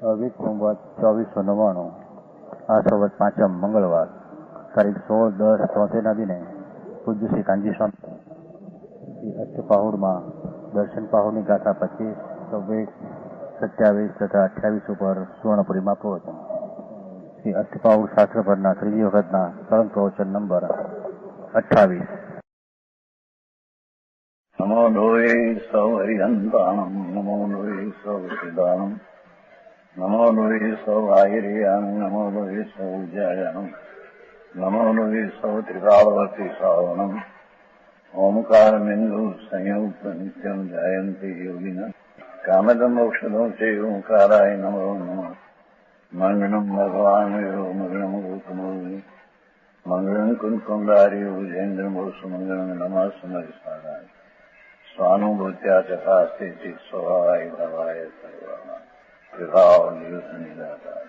20/24/99 આ સંવત 5મ મંગળવાર તારીખ 16/10/83 દિને પૂજ્ય શ્રી કાનજી સ્વામી અષ્ટપાહુરમાં દર્શન પાહુરની ગાથા 25, 26, 27 તથા 28 ઉપર સુવર્ણપુરીમાં પ્રવચન. શ્રી અષ્ટપાહુર શાસ્ત્ર પરના ત્રીજી વખતના સળંગ પ્રવચન નંબર 28. નમો લોહે સૌ હરિહંતાણમ, નમો લોહે સૌ સિદ્ધાણમ, નમો લોહે સૌ આયર્યાણમ, નમો લોહે સૌ જયાણમ, નમો લોહે સૌ ત્રિકાળવતી શ્રાવણમ, ઓમકાર બિંદુ સંયુક્ત નિત્યમ જયંતી યોગિન કામદમોક્ષદો છે ઓંકારાય નમો નમઃ. મંગળમ ભગવાન મંગળમ ગૌતમોની મંગળમ કુંકુંડારી વિજેન્દ્રમો સુમંગળમ નમઃ સમરિસારાય સ્વાનુભૂત્યા ચકાસ્તે ચિત સ્વભાવાય ભવાય સર્વમાં વિભાવ નિયુત નિરાકાર.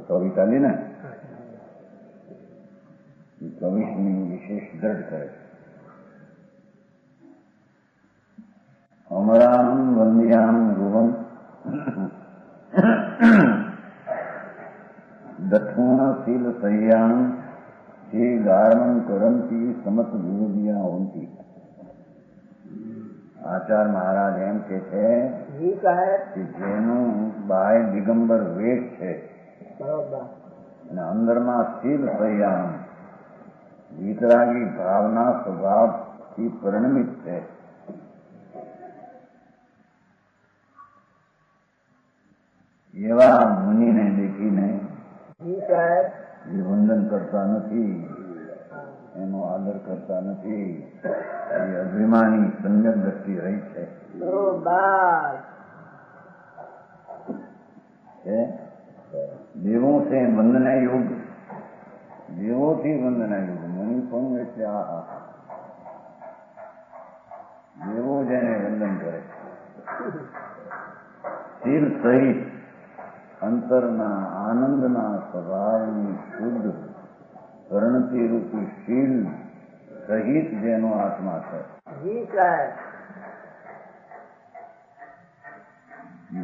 કવિતાલી ને 24ની વિશેષ દ્રઢ કરે. અમરામ વંદ્યામ ગુવમ દક્ષિણશીલ સહ્યામ જે ગાર્મન કરંતી સમત વિરોધિયા હોતી. આચાર્ય મહારાજ એમ કે છે કે જેનું બાહ્ય દિગંબર વેશ છે અને અંદરમાં શીલ સહ્યામ વિતરાગી ભાવના સ્વભાવથી પરિણમિત છે, એવા મુનિને દેખીને વંદન કરતા નથી, એનો આદર કરતા નથી. એ અભિમાની સંયમ દ્રષ્ટિ રહી છે. દેવો છે વંદના યોગ, દેવોથી વંદના યોગ. મુનિ પણ એટલે દેવો જેને વંદન કરે. શીલ સહિત અંતરના આનંદના સ્વભાવની શુદ્ધ પરણતી રૂપી શીલ સહિત જેનો આત્મા છે.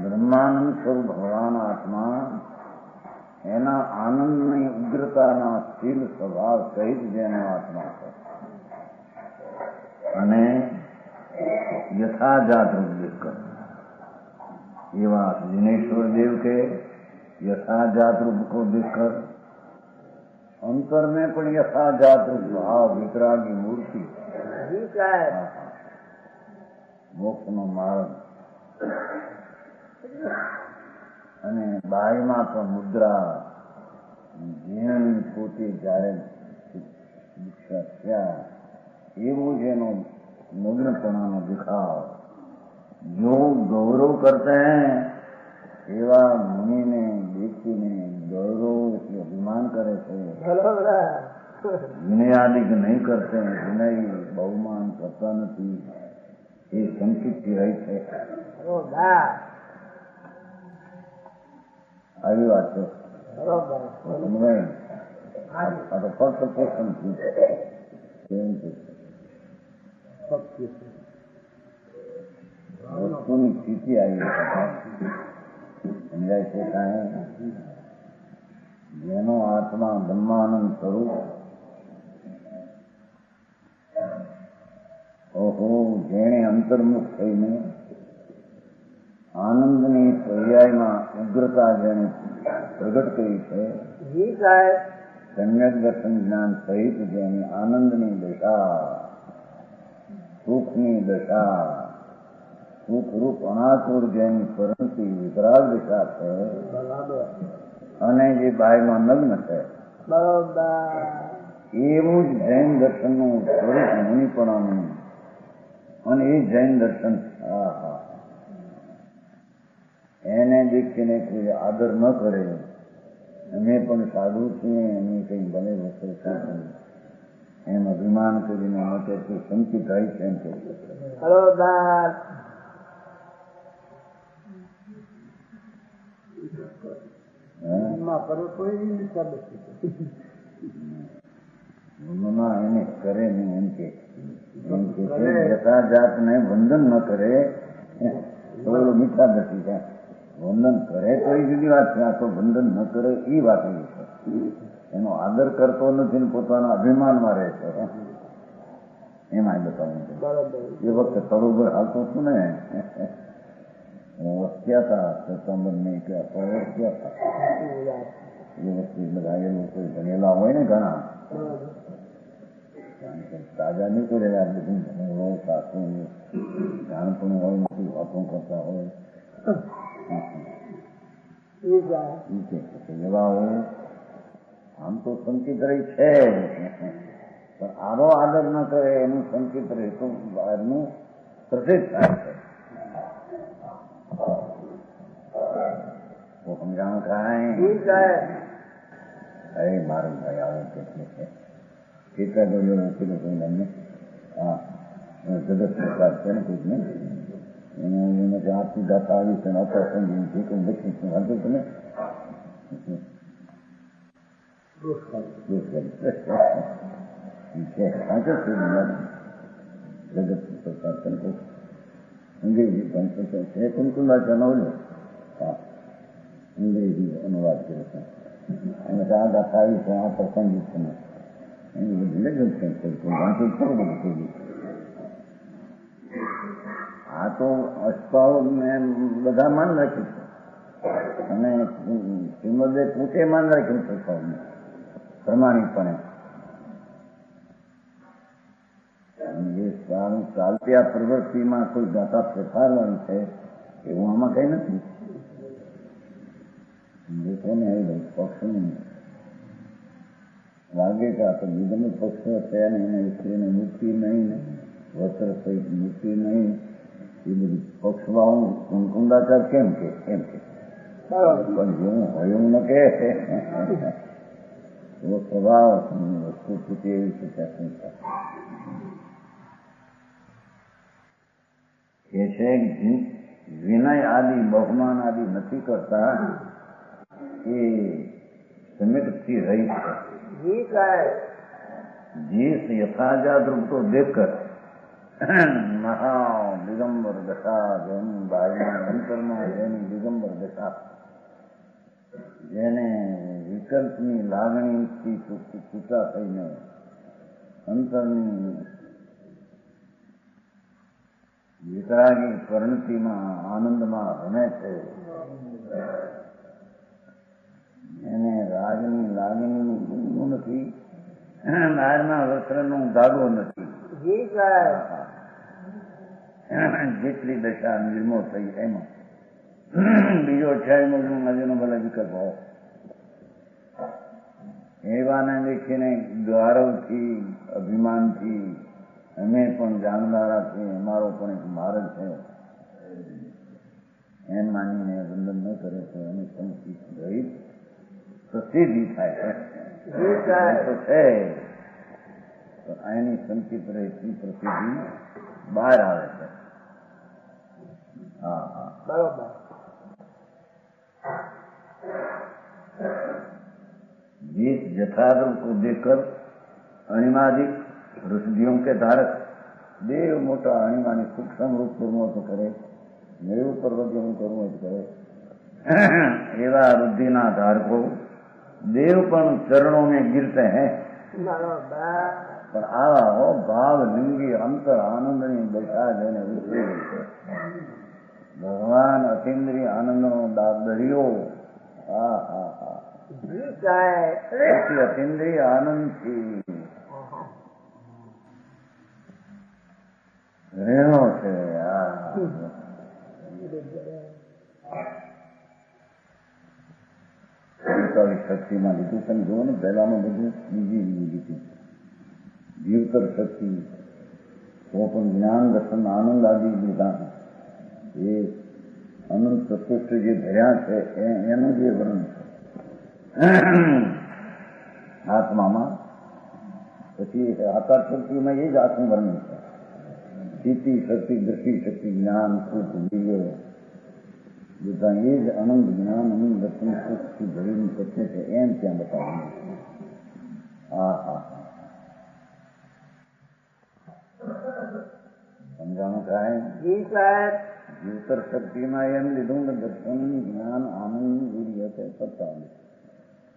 બ્રહ્માનંદ સ્વરૂપ ભગવાન આત્મા એના આનંદની ઉગ્રતાના શીલ સ્વભાવ સહિત જેનો આત્મા છે અને યથાજાત રૂપ એવા દિનેશ્વર देव के यथाजात रूप को देखकर अंतर में पण यथाजात रूप भाव वितरागी मूर्ति मोक्षનો માર્ગ અને બાયમાં પણ મુદ્રા જીણ પોતે જ્યારે દીક્ષા થયા એવું જેનો મગ્નપણાનો દેખાવ जो गौरव करते हैं एवा मुनि ने देखीने गौरव એટલે અભિમાન કરે છે. વિનયાદિક નહીં કરते हैं, વિનય બહુમાન કરતા નથી. એ સંકિતથી રહી છે. આવી વાત છે. આ તો ફક્ત પોષણ વસ્તુની સ્થિતિ આવી સમજાય છે. કાંઈ જેનો આત્મા બ્રહ્માનંદ સ્વરૂપ, ઓહો, જેણે અંતર્મુખ થઈને આનંદની પર્યાયમાં ઉગ્રતા જેને પ્રગટ કરી છે, સમ્યક દર્શન જ્ઞાન સહિત જેની આનંદની દશા, સુખની દશા, સુખરૂપ અનાતુર જેની પરંતી વિતરાગ દિશા છે અને જે બાયમાં નગ્ન છે, એવું જ જૈન દર્શનનું સ્વરૂપ મુનિપણાનું. અને એ જૈન દર્શન એને દેખીને કોઈ આદર ન કરે. અમે પણ સાધુ છીએ, અમે કંઈ ભલે વસ્તુ એમ અભિમાન કરીને માટે સંકિત થાય છે. એમ કે એને કરે નહીં. એમ કે યથાજાતને વંદન ન કરે થોડું મીઠા નથી છે. વંદન કરે તો એ જુદી વાત છે, આ તો વંદન ન કરે એ વાત એવી છે. એનો આદર કરતો નથી ને પોતાના અભિમાનમાં રહે છે. એમાં બતાવું છે. એ વખતે તળોબર હાલતો છું ને, વસ્યા હતા સપ્ટેમ્બર ની કે વસ્યા હતા. એ વખતે બધા એ લોકો ભણેલા હોય ને ઘણા, તાજા નહીં કરેલા, બધું ભણેલો સાસુ જાણપણું હોય નથી, વાતો કરતા હોય એવા હોય. આમ તો સંકિત રહી છે, પણ આનો આદર ન કરે એનું સંકિત રહે તો બહારનું પ્રસિદ્ધ થાય છે. તો સમજાણું કાંઈ મારું ભાઈ આવું કેટલું છે. કેટલા ગયો મૂકેલું કોઈ તમને? હા, જગત પ્રકાર છે ને કોઈકને એને આટલી ગાતા આવી છે ને અપરસંગ જે કોઈ લખી છે વાંધો તમે જગત પ્રકાર છે અંગ્રેજી પણ છે કુમકુંડા જણાવ્યું. હા, અંગ્રેજી અનુવાદ કર્યો છે અને આ ગાતા આવી છે આ પ્રસંગિત છે એનું બધું લગ્ન છે વાંચું ખરું બધું થઈ ગયું. આ તો અસ્પાવ ને બધા માન રાખ્યું છે અને શ્રીમદે પોતે માન રાખ્યું છે અસ્પાવને પ્રમાણિકપણે. જે સારું ચાલતી આ પ્રવૃત્તિમાં કોઈ ગાતા ફેરફારવાનું છે એવું આમાં કઈ નથી. લોકોને આવી પક્ષ લાગે કે આ તો બીજાનો પક્ષ છે ને એને સ્ત્રીને મુક્તિ નહીં, વસ્ત્ર સહિત મુક્તિ નહીં, એ બધું પક્ષભાવ કુંડાચાર કેમ કે એમ કે પણ જેવું હોય એવું ન કે એવો સ્વભાવ વસ્તુ ખૂટી એવી છે ત્યાં એ છે. વિનય આદિ બહુમાન આદિ નથી કરતા એ સમિતથી રહી છે. जिस यथाजात रूप को देखकर महा दिगंबर दशा જેની બાજુના અંતરમાં જેની દિગંબર દશા, જેને વિકલ્પની લાગણીથી છૂટા થઈને અંતરની વિતરાગી પરિણતિમાં આનંદમાં રમે છે, એને રાગની લાગણીનું નથી, બહારના વસ્ત્રનું ધાગો નથી. જેટલી દશા નિર્મોહ થઈ એમાં બીજો 28મો ભલે વિકલ્પ હોય એવાને દેખીને ગૌરવથી અભિમાનથી અમે પણ જાણનારા છીએ, અમારો પણ એક માર્ગ છે એમ માનીને વંદન ન કરે તો એની સંકિત રહી પ્રસિદ્ધિ થાય તો છે. એની સંકિત રહેતી પ્રસિદ્ધિ બહાર આવે છે. હા હા બરોબર. जिस यथार्थ को देखकर अणिमादिक रुषदियों के धारक देव मोटा अणिमानी सूक्ष्म रूप कर्मो तो करे, मेरु पर्वत जो कर्मो तो करे, एवा रुद्धिना धारको देव पण चरणों में गिरते हैं. पर आवा हो भाव लिंगी अंतर आनंदनी दशा જેને ઉતરી ગઈ છે. ભગવાન અતિન્દ્રિય આનંદનો દરિયો. હા હા હા અતિન્દ્રિય આનંદથી રહેલો છે. શક્તિમાં લીધું તમે જુઓ ને, પહેલામાં બધું બીજી લીધું જીવતર શક્તિ, તો પણ જ્ઞાન દર્શન આનંદ આદિ લીધા. એ અનંત પ્રકૃષ્ટ જે ધર્યા છે એનું જે વર્ણન છે આત્મામાં, પછી આકાર શક્તિમાં એ જ આત્મ વર્ણન છે. સ્થિતિ શક્તિ, દ્રષ્ટિ શક્તિ, જ્ઞાન સુખ દિવ્ય બધા એ જ અનંત જ્ઞાન અનંત દર્શન સુખથી ભરેલું સત્ય છે એમ ત્યાં બતાવ્યું. હા હા સમજાણું થાય? જી સાહેબ. જીવતર શક્તિમાં એમ લીધું કે દર્શન જ્ઞાન આનંદ વીર્ય છે સત્તા.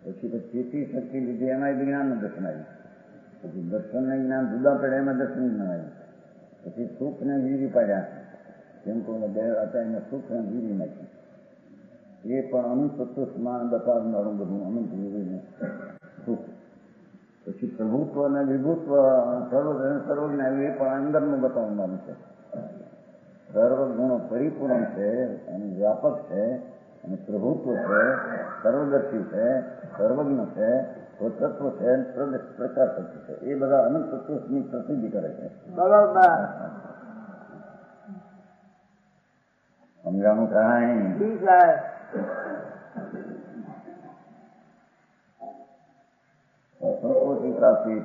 પછી તો ચેતી શક્તિ લીધી એમાં જ્ઞાન દર્શન આવ્યું. પછી દર્શન ને જ્ઞાન જુદા પડે એમાં દર્શન જ્ઞાન આવ્યું. પછી સુખ ને વીરી પાડ્યા. જેમ કોઈ બે હતા એને સુખ ને વીરી નાખ્યું. એ પણ અનંત તત્વમાં બતાવનારું બધું અનંત વીરીને સુખ. પછી પ્રભુત્વ અને વિભુત્વ સર્વજ્ઞ આવ્યું એ પણ અંદરનું બતાવવાનું છે. સર્વગુણો પરિપૂર્ણ છે અને વ્યાપક છે અને પ્રભુત્વ છે, સર્વદર્શી છે, સર્વજ્ઞ છે, તત્વ છે, પ્રકાશ છે. એ બધા અનંત તત્વની પ્રસિદ્ધિ કરે છે. સમજાણું કાંઈ સંકોચી કાફી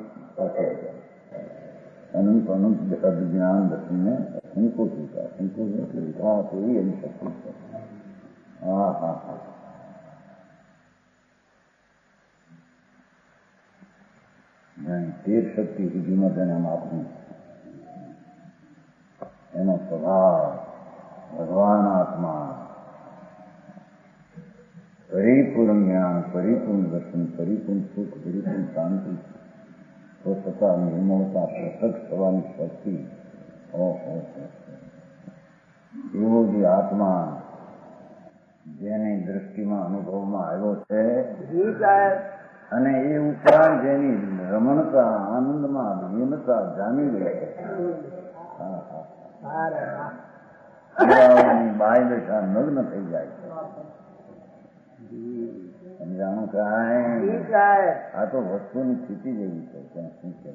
અનંત અનંત જ્ઞાન દર્શનને સંકોચી કા સંકોચ એવી એની શક્તિ છે. હા હા હા. તેર શક્તિ સુધીમાં તેના માપનું એનો સ્વભાવ ભગવાન આત્મા પરિપૂર્ણ જ્ઞાન, પરિપૂર્ણ દર્શન, પરિપૂર્ણ સુખ, પરિપૂર્ણ શાંતિ, સ્વચ્છતા, નિર્મળતા, પ્રસક્ત થવાની શક્તિ. એવો જે આત્મા જેની દ્રષ્ટિમાં અનુભવમાં આવ્યો છે અને એ ઉપરાંત જેની રમણતા આનંદમાં લીનતા જામી ગઈ છે. બાય દશા નગ્ન થઈ જાય છે. સમજાણું કાંઈ? આ તો વસ્તુની સ્થિતિ જેવી છે. ત્યાં શું છે?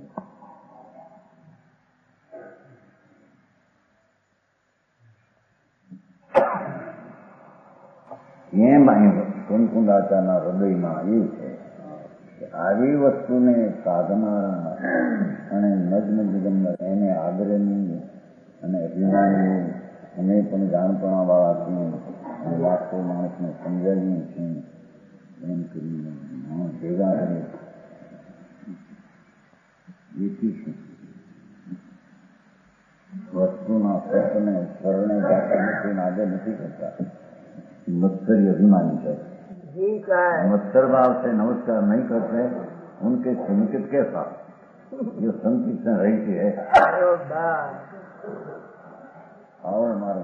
એમ અહીં કુંકુંદાચાના હૃદયમાં એ છે કે આવી વસ્તુને સાધનારા અને નગ્ન દિગંબર એને આદરણીય અને અભિમાની અમે પણ જાણપણા વાળા છીએ અને લાખો માણસને સમજાવીએ છીએ એમ કરીને ભેગા કરે એથી શું વસ્તુના સત્યને સ્વરને જાતા નથી આદર નથી કરતા. मत्सरी अभिमानी है. मत्सर भाव से नमस्कार नहीं करते उनके संकित कैसा जो संकित से रहती है और हमारे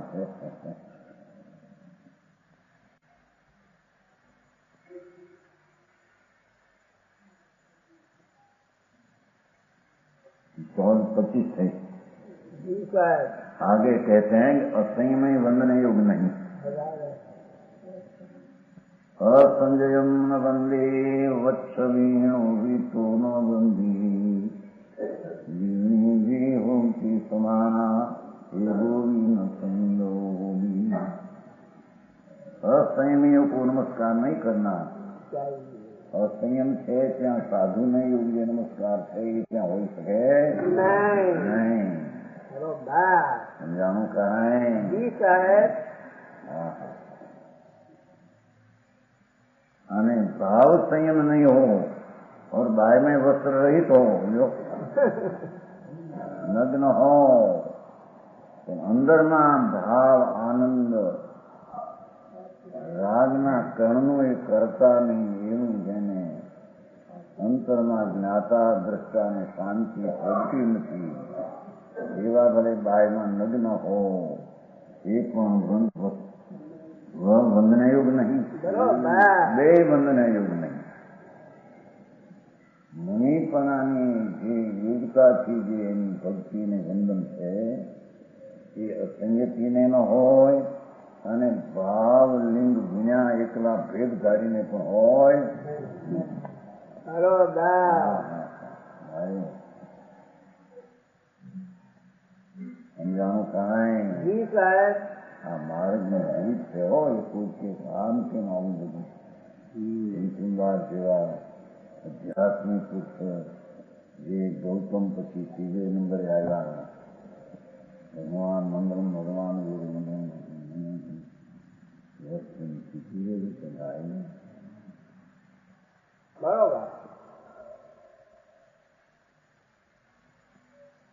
कौन 25 है. आगे कहते हैं असंयम वंदन योग नहीं. असंजयम न वंदे वत्सवीणो वीतो न वंदी जीवनी जी होती समाना ये गोवी न संयोगी. असंयमियों को नमस्कार नहीं करना. असंयम है ત્યાં સાધુ ને યોગ્ય નમસ્કાર છે એ ત્યાં હોઈ શકે નહીં. સમજાણું કાંઈ? અને ભાવ संयम नहीं हो और बाय में वस्त्र रहित हो जो नग्न हो तो अंदर ना भाव आनंद रागना कर्णो એ કરતા નહીં એવું જેને અંતરમાં જ્ઞાતા દ્રષ્ટા ને શાંતિ પડતી નથી એવા ભલે બાયમાં નગ્ન હો એ પણ વંદન યોગ નહીં. બે વંદન યોગ નહીં. મુનિપણાની જે યોગતાથી જે એની ભક્તિને વંદન છે એ અસંયતિને ન હોય અને ભાવ લિંગ વિના એકલા ભેદ ધારીને પણ હોય. સમજાણું કાંઈ? આ માર્ગનો જીત છે હોય કોઈ કે આમ કેમ આવું બધું સુંદર જેવા અધ્યાત્મિક પુરુષ જે ગૌતમ પછી ત્રીજે નંબરે આવ્યા ભગવાન મંગલમ ભગવાન ગુરુ વસ્તુની સ્થિતિ રીતે થાય બરોબર.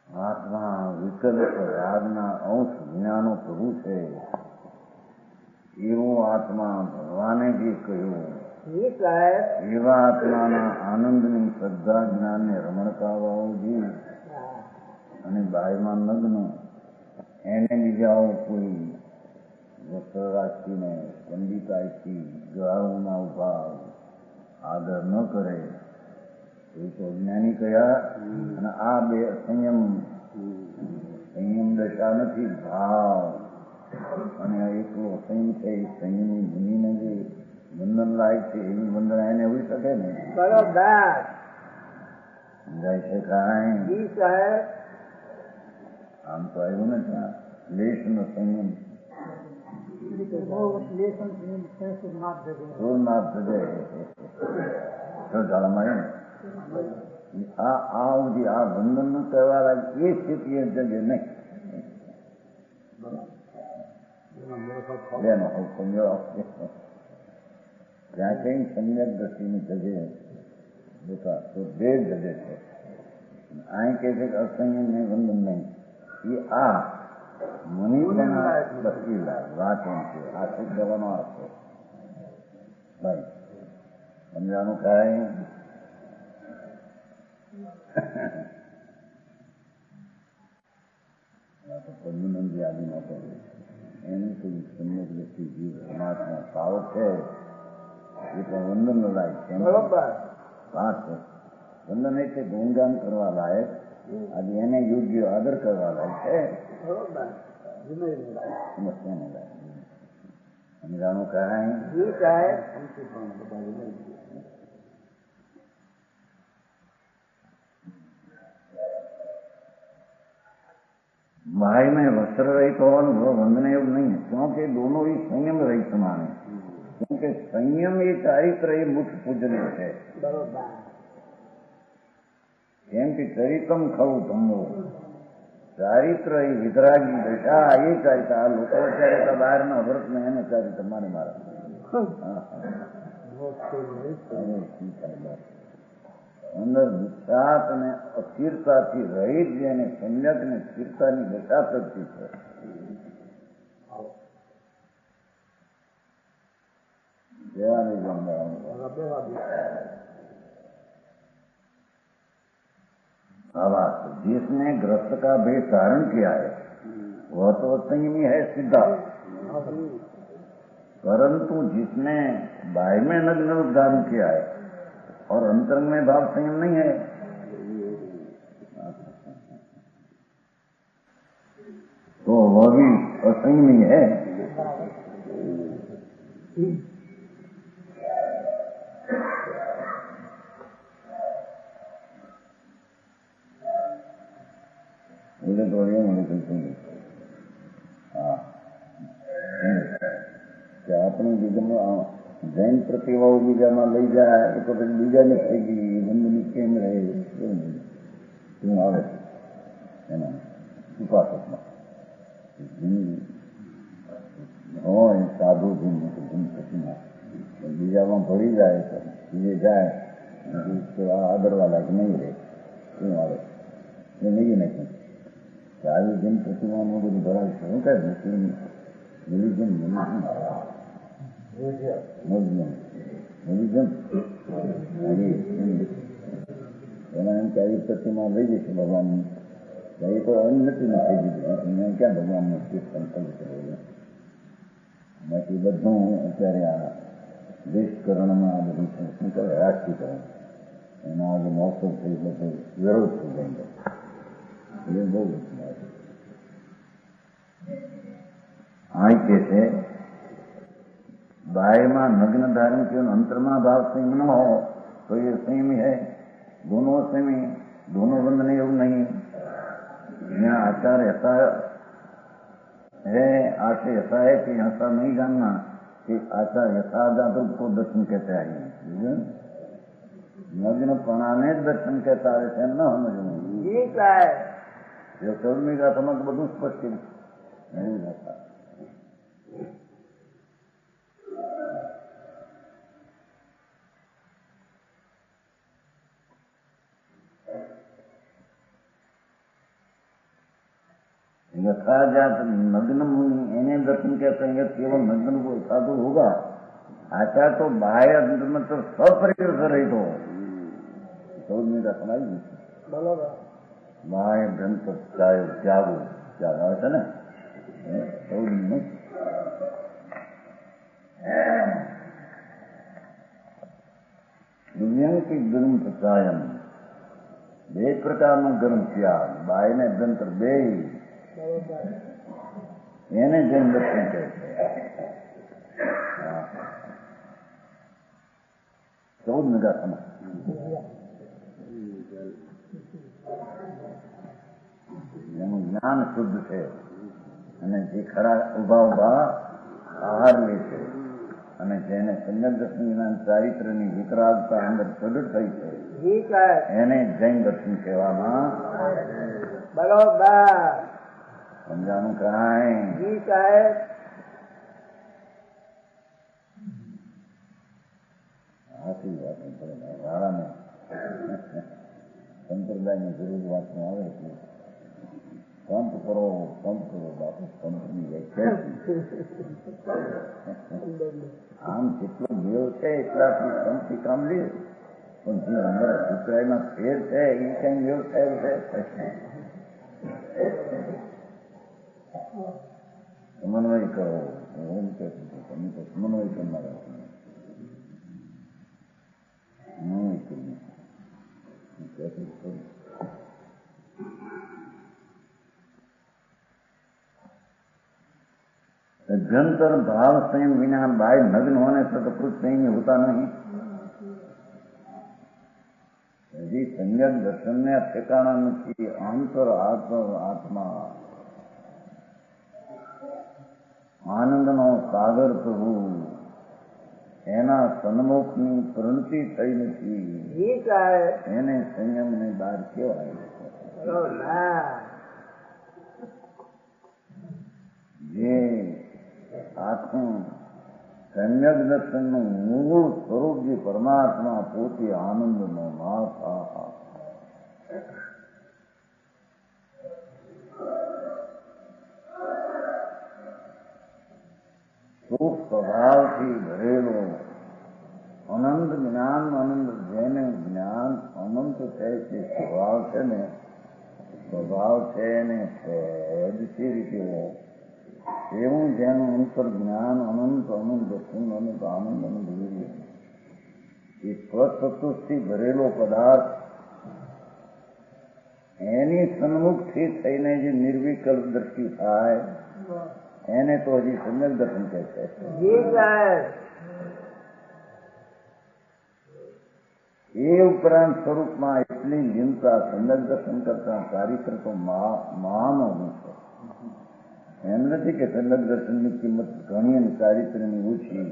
આત્મા વિકલ્પ રાગના અંશ જ્ઞાનો પ્રભુ છે એવો આત્મા ભગવાને જે કહ્યું જી સાહેબ. એવા આત્માના આનંદની શ્રદ્ધા જ્ઞાનને રમણતા વાવજી હા. અને બાયમાં નગ્ન એને બીજાઓ કોઈ વસ્ત્ર રાખીને પંડિતાઈથી ગળાઓના ઉભા આદર ન કરે એ તો અજ્ઞાની કયા. અને આ બે સંયમ દશા નથી, ભાવ અને આ એકલો સંયમ છે. એ સંયમની મુનિને જે બંધન લાય છે એવી બંધન એને હોઈ શકે ને. બરોબર. સમજાય છે કાંઈ? જી સાહેબ. આમ તો આવ્યું ને ત્યાં લેશનો સંયમ સોમનાથ જજે તો જાળમાં આ સુધી આ બંધન નો તહેવાર એ સ્થિતિ જગે નહીં. બેનો સમજો ત્યાં કઈ સમ્યક દ્રષ્ટિની જજે બેટા તો બે જજે છે. અહીં કહે છે કે અસંયમ નહીં, બંધન નહીં. એ આ મનીષના બસેલા વાત એમ છે. આ શું કહેવાનો અર્થ છે ભાઈ? સમજાનું કાંઈ? પદ્મનંદી આદિમાં તો એનું કોઈ સમ્યક દ્રષ્ટિ જીવ સમાજનો ભાવ છે એ પણ વંદન લાયક છે. બરોબર. વાત છે વંદન એટલે ગુણગાન કરવા લાયક, આજે એને યોગ્ય આદર કરવા લાયક છે. બરોબર. સમસ્યાને લાયક સમજાણું કાંઈ? જી સાહેબ. भाई में वस्त्र रहित होવાનું वंदन योग नहीं है, क्योंकि दोनों ही संयम रहित माने. क्योंकि संयम ये चारित्र ये मुख्य पूजनीय है. બરોબર. કેમ કે ચરિતમ ખવું ભંગો ચારિત્ર એ વિતરાગી દશા એ ચારિત્ર. આ લોકો ચારિત્ર બહારના વ્રતને એને ચારિત્ર મારે મારા અંદર વિષાત અને અસ્થિરતાથી રહિત જેને સંયક ને સ્થિરતાની દશા થતી છે. દેવાની बात जिसने ग्रस्त का भेद धारण किया है वह तो संयमी है सीधा, परंतु जिसने बाह्य में नग्न रूप धारण किया है और अंतरंग में भाव संयम नहीं है तो वह भी असंयमी है. मुझे तो ये मुझे बिल्कुल हाँ क्या अपने जीवन जैन प्रतिभाओं बीजाમાં લઈ જાય તો પછી બીજાને થઈ ગઈ બંધની કેમ રહે શું આવે એના ઉપાસકમાં હોય સાધુ જીવનમાં બીજામાં ભળી જાય તો બીજે જાય આ આદરવા લાયક નહીં રહે શું આવે એ નહીં નથી. આવી જૈન પ્રતિમામાં બધું ભરાય છે. શું કહે મુસ્લિમ રિલિજન એના એમ કે આવી પ્રતિમા લઈ જશે ભગવાનની એ તો અન્નતિ નથી દીધું ક્યાં ભગવાનનું સંકલ્પ કર્યો. બાકી બધું અત્યારે આ દેશકરણમાં આ બધું શું કરે રાજકીકરણ એના આજે મોસમ થઈ બધું વિરોધ થઈ જાય એ બહુ આ કે છે बाह्य में नग्न धारण के अंतर में भाव संयम न हो तो ये संयमी है. दोनों संयमी, दोनों बंधन योग नहीं. यहाँ आचार ऐसा है, आशय ऐसा है कि ऐसा नहीं जानना कि आचार यथाजात रूप को दर्शन कहते हैं. नग्न प्रणाने दर्शन कहता है न समझ जो चौदमी का समझ બધું સ્પષ્ટ नहीं रहता. यथाजात नग्न मुनि इन्हें दर्शन कहते हैं। केवल नग्न को साधु होगा, आचार तो बाह्य मतलब सपरिकर से रही तो 14 मिनट अपना ही બરોબર બાહ્ય ગ્રંથ ત્યાગો ત્યાગ આવે છે ને 14 મિનિટ દિવ્યાંકી ગ્રંથ કાયમ બે પ્રકારનો ગ્રંથ ત્યાગ બાહ્ય ને અભ્યંતર બે બરોબર એને જૈન દર્શન કહે છે. 14 મિનિટ સમય એનું જ્ઞાન શુદ્ધ છે અને જે ખરા ઉભા ઉભા આહાર લે છે અને જેને સંયમ દર્શન જ્ઞાન ચારિત્રની વિકરાગતા અંદર પ્રગટ થઈ છે જી સાહેબ એને જૈન દર્શન કહેવામાં બરોબર સમજાણું કાંઈ જી સાહેબ સાચી વાત વાળાને સંપ્રદાયની જરૂર વાતમાં આવે છે સંત કરો બાપુ સંતની વ્યાખ્યા આમ જેટલો મેળ છે એટલાથી સંતથી કામ લે પણ જે અંદર અભિપ્રાયમાં ફેર છે એ કઈ મેળ થયેલ છે સમન્વય કરો હું કે તમે તો સમન્વય કરનારા अभ्यंतर भाव संयम बिना बाह्य नग्न होने से तो कुछ संयम होता नहीं. यदि संयम दर्शन ने ठिकाना नहीं अंतर आत्मा आनंद नो सागर प्रभु એના સન્મુખની પ્રવૃત્તિ થઈ નથી એને સંયમ ને બહાર કહેવાય. જે આખું સમ્યક દર્શનનું મૂળ સ્વરૂપ જે પરમાત્મા પોતે આનંદનો નાથ સુખ સ્વભાવથી ભરેલો અનંત જ્ઞાન આનંદ જેને જ્ઞાન અનંત છે તે સ્વભાવ છે ને સ્વભાવ છે ને સહજથી રીતે એવું જેનું અંતર જ્ઞાન અનંત અનંત દર્શન અનંત આનંદ અનુભવી એ સ્વસંતોષથી ભરેલો પદાર્થ એની સન્મુખથી થઈને જે નિર્વિકલ્પ દ્રષ્ટિ થાય એને તો હજી સમ્યક દર્શન કહે છે. એ ઉપરાંત સ્વરૂપમાં એટલી લીનતા સમ્યક દર્શન કરતા ચારિત્ર તો મહાનો છે. એમ નથી કે સમ્યક દર્શનની કિંમત ઘણી અને ચારિત્રની ઓછી.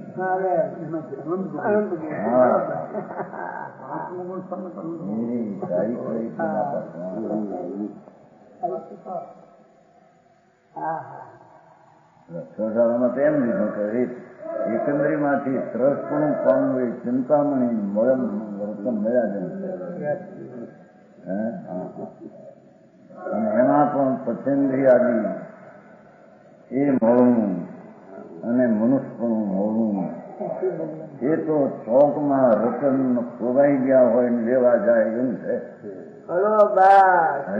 રક્ષાશાળામાં તો એમ લીધું કે એકંદરીમાંથી ત્રસપણું પામવું એ ચિંતામણી રકમ મળ્યા જેમ છે. અને એમાં પણ પચેન્દ્રિયાદી એ મળવું અને મનુષ્યપણું મળવું એ તો ચોકમાં રતન ખોવાઈ ગયા હોય ને લેવા જાય એમ છે.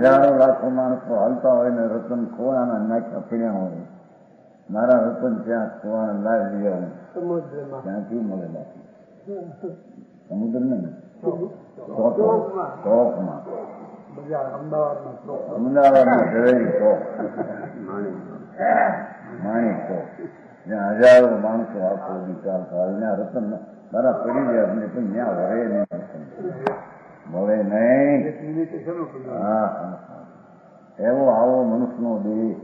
હજારો લાખો માણસો હાલતા હોય ને રતન ખોવાના નાખ્યા ફર્યા હોય. મારા રતન ત્યાં ખોવાના લાગ લઈ આવું ત્યાંથી મળેલા સમુદ્ર નહીં ચોકમાં અમદાવાદમાં ઝવેરી ચોક માણિક ચોક જ્યાં હજારો માણસો આખો વિચાર થાય ત્યાં રતન મારા પડી ગયા પણ ત્યાં વરે નહીં મળે નહીં. હા એવો આવો મનુષ્યનો દેહ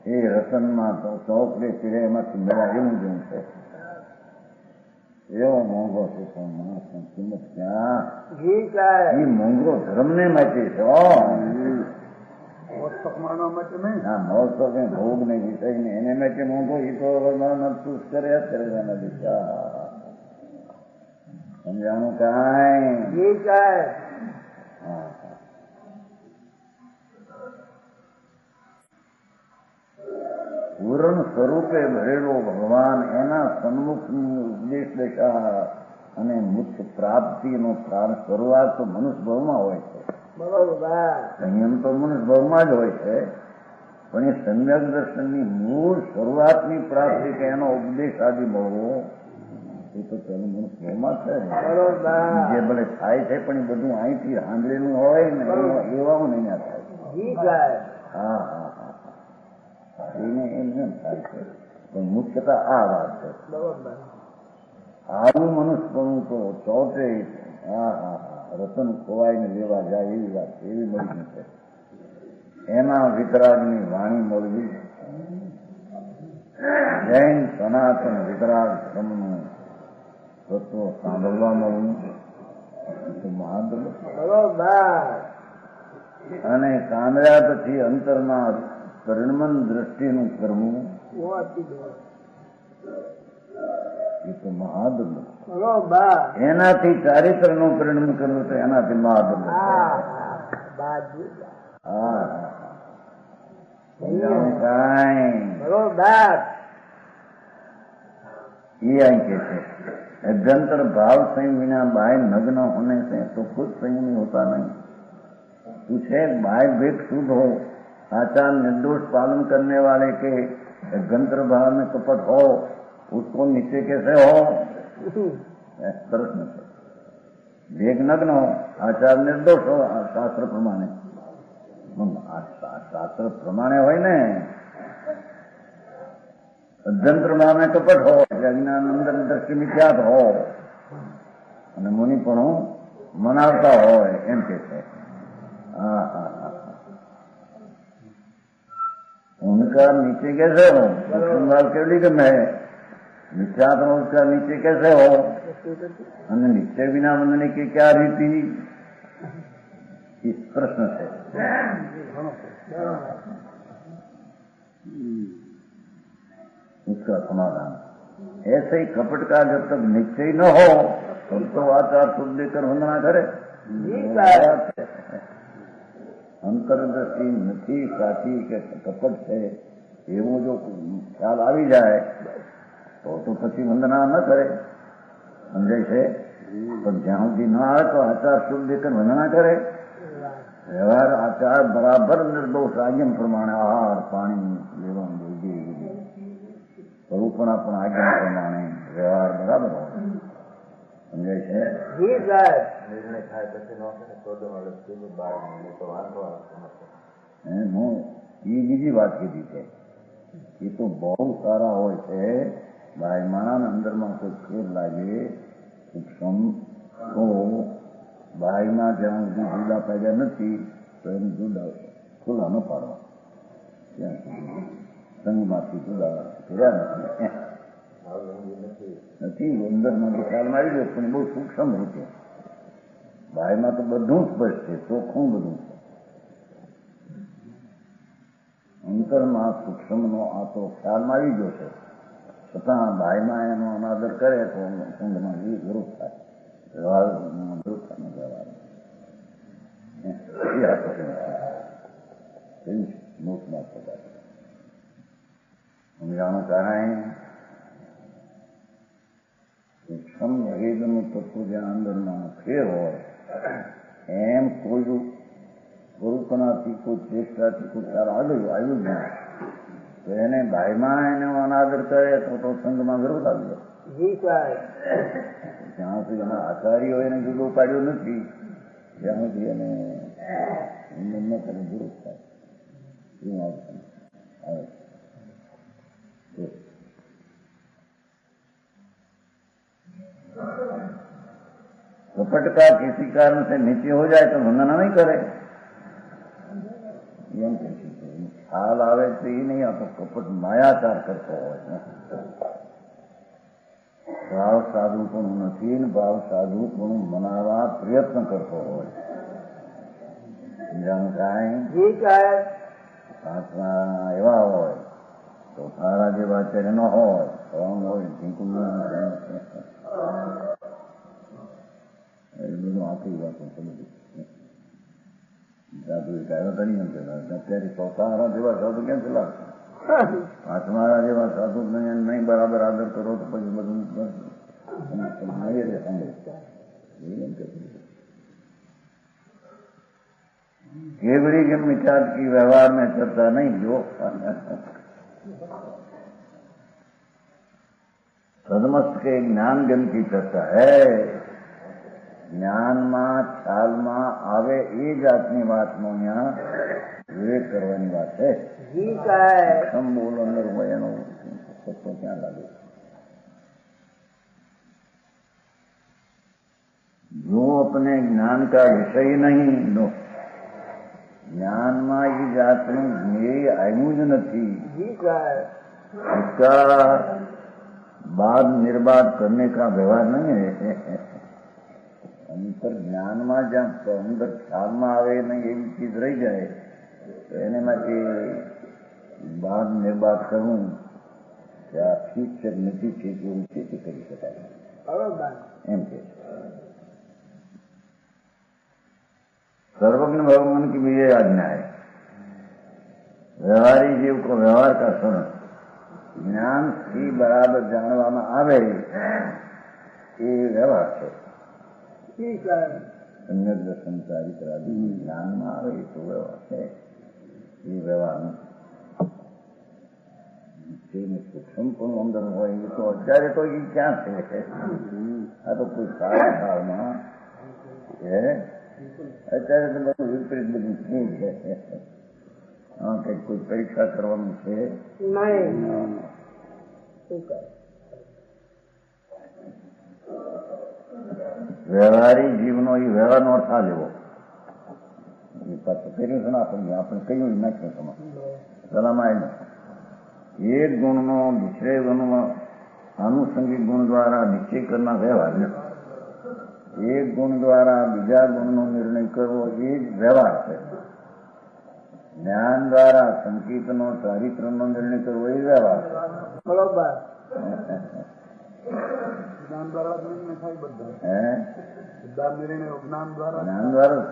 એ રતનમાં તો ચોકડે પીડે એમાંથી મેળા એવું જેવું છે. એવો મોંઘો છે પણ માણસની કિંમત ક્યાં. એ મોંઘો ધર્મને માટે છે. મોક્ષ ભોગ ને વિષય ને એને માટે મોંઘો એ તો નતું કર્યા કરે એના દિશા સમજાણું કાંઈ. પૂરણ સ્વરૂપે ભરેલો ભગવાન એના સન્મુખની ઉપદેશ દશા અને મુખ્ય પ્રાપ્તિનો શરૂઆત તો મનુષ્ય ભાવમાં હોય છે. બરોબર. સંયમ તો મનુષ્ય ભાવમાં જ હોય છે, પણ એ સમ્યક દર્શનની મૂળ શરૂઆતની પ્રાપ્તિ કે એનો ઉપદેશ આદિ મળવો એ તો તેનું મનુષ્ય ભાવમાં છે. બરોબર. જે ભલે થાય છે પણ એ બધું અહીંથી આંધળેલું હોય ને એવા નહીં ના થાય. જી સાહેબ. હા હા હા એને એમ થાય છે, પણ મુખ્યતા આ વાત છે. બરોબર. આવું મનુષ્યપણું તો ચોટે. હા હા હા રતન ખોવાઈને લેવા જાય એવી વાત એવી મળી છે. એના વિતરાગની વાણી મળવી, જૈન સનાતન વિતરાગ ધર્મનું તત્વ સાંભળવા મળવું તો મહાદુર્લભ. બરોબર. અને કામયા પછી અંતરમાં પરિણમન દ્રષ્ટિનું કરવું એ તો મહાદુર્લભ. બરોબર. એનાથી ચારિત્રનું પરિણમન કરવું તો એનાથી મહાદુર્લભ. હા કાંઈ બરોબર. ये आई कहते अभ्यंतर भाव संयम बिना बाह्य नग्न होने से तो खुद संयमी होता नहीं. तुझे बाह्य भेद शुद्ध हो, आचार निर्दोष पालन करने वाले के अभ्यंतर भाव में कपट हो, उसको नीचे कैसे हो? प्रश्न है. भेद नग्न हो, आचार निर्दोष हो शास्त्र प्रमाणे. शास्त्र प्रमाणे હોય ને અભ્યંતર ભાવને કપટ હોય એટલે અજ્ઞાન અંદર દ્રષ્ટિ મિથ્યાત હોય અને મુનિ પણ મનાવતા હોય એમ કે છે. હા હા હા उनका नीचे कैसे हो? भाव केवली कि मैं मिथ्यात्म उसका नीचे कैसे हो? અને નિશ્ચય વિના બંધने की क्या रीति? इस प्रश्न से उसका समाधान ऐसे ही कपट का जब तक निश्चय न हो तब तो आचार शुद्ध देकर वंदना करे. अंतरदृष्टि નથી સાચી કે કપટ છે એવું જો ખ્યાલ આવી જાય તો પછી વંદના ન કરે. સમજાય છે? પણ જ્યાં સુધી ન આવે તો આચાર શુદ્ધ દેकर વંદના કરે. વ્યવહાર આચાર બરાબર નિર્દોષ આજ્ઞા પ્રમાણે આહાર પાણી લેવાનું જોઈએ. સ્વરૂપના પણ આજ્ઞા પ્રમાણે વ્યવહાર બરાબર હોય. સમજાય છે? નિર્ણય થાય પછી હું એ બીજી વાત કીધી છે. એ તો બહુ સારા હોય છે. બાયમાં અંદરમાં કોઈ ફેર લાગે સૂક્ષ્મ તો બાયમાં જ્યાં સુધી જુદા પાડ્યા નથી તો એને જુદા ખુલ્લા ન પાડવા. ત્યાં સુધી સંઘમાંથી જુદા કર્યા નથી. અંદરમાં તો ખ્યાલમાં આવી ગયો પણ બહુ સૂક્ષ્મ રીતે. બાયમાં તો બધું સ્પષ્ટ છે, ચોખ્ખું બધું છે. અંતરમાં સૂક્ષ્મનો આ તો ખ્યાલમાં આવી ગયો છે, છતાં બાયમાં એનો અનાદર કરે તો ઊંઘમાં વિરોધ થાય. વ્યવહારમાં વિરોધ થાય વ્યવહાર એ હતું નોટમાં થતા સમજાણું કારણે સૂક્ષ્મ ભેદનું તત્વ જ્યાં અંદરમાં ફેર હોય એમ કોઈ સ્વરૂપનાથી કોઈ ચેષ્ટાથી કોઈ ખ્યાલ આવ્યું જ નહીં તો એને ભાઈમાં એનો અનાદર કરે તો સંઘમાં વિરોધ આવ્યો. જ્યાં સુધી એના આચાર્યો એને જુદો પાડ્યો નથી ત્યાં સુધી એને ન કરે વિરોધ થાય. એવું આવે कपट का किसी कारण से नीचे हो जाए तो वंदना नहीं करे. એમ કે ખ્યાલ આવે તો એ નહીં આપો કપટ માયાચાર કરતો હોય. ભાવ સાધુ પણ નથી ને ભાવ સાધુ પણ મનાવવા પ્રયત્ન કરતો હોય. કાંઈ સાચા એવા હોય તો સારા જેવા આચાર્ય ન હોય હોય ઢીંકું બધું આખી વાતો સમજી સાધુ ગાયો કરી અત્યારે સારા જેવા સાધુ ક્યાં ચલાવશે? તમારા જેવા સાધુ નહીં બરાબર આદર કરો તો પછી બધું केवड़ी के मिठास की व्यवहार में चर्चा नहीं जो सदमस्त के ज्ञान गण की चर्चा है જ્ઞાનમાં ખ્યાલમાં આવે એ જાતની વાતનો અહીંયા વિવેક કરવાની વાત છે. બોલો અંદર હોય એનો સત્તો ક્યાં લાગે? જો अपने ज्ञान का विषय नहीं નો જ્ઞાનમાં એ જાતનું જ્ઞેય આવ્યું જ નથી, इसका बाद निर्बाध करने का व्यवहार नहीं है. अंतर જ્ઞાનમાં જ્યાં અંદર ખ્યાલમાં આવે નહીં એવી ચીજ રહી જાય તો એને માટે બાદ નિર્બાધ કરવું કે આ ઠીક છે નથી ઠીક એવું ખેતી કરી શકાય એમ કે सर्वज्ञ भगवान की भी ये आज्ञा है. व्यवहारी जीव को व्यवहार का स्वर्ण ज्ञान થી બરાબર જાણવામાં આવે એ વ્યવહાર છે. સમ્યક દર્શન ચારિત્રાદિ જ્ઞાનમાં આવે તો વ્યવહાર છે. એ વ્યવહારનું સૂક્ષ્મ પણ અંદર હોય એ તો અત્યારે તો એ ક્યાં છે? આ તો કોઈ સારા કાળમાં છે. અત્યારે તો બધું વિપરીત બધું શું છે? હા કઈક કોઈ પરીક્ષા કરવાનું છે. વ્યવહારી જીવનો એ વ્યવહારનો અર્થ આ લેવો. પાછું કર્યું છે ને આપણે કહ્યું નાખ્યું તમારે કલામાં एक गुण नो दूसरे गुण में आनुषंगिक गुण द्वारा निश्चय करना व्यवहार है. एक गुण द्वारा बीजा गुण नो निर्णय करवो ये व्यवहार है. ज्ञान द्वारा संकेत नो चारित्र नो निर्णय करवो ये व्यवहार है. बरोबर જ્ઞાન દ્વારા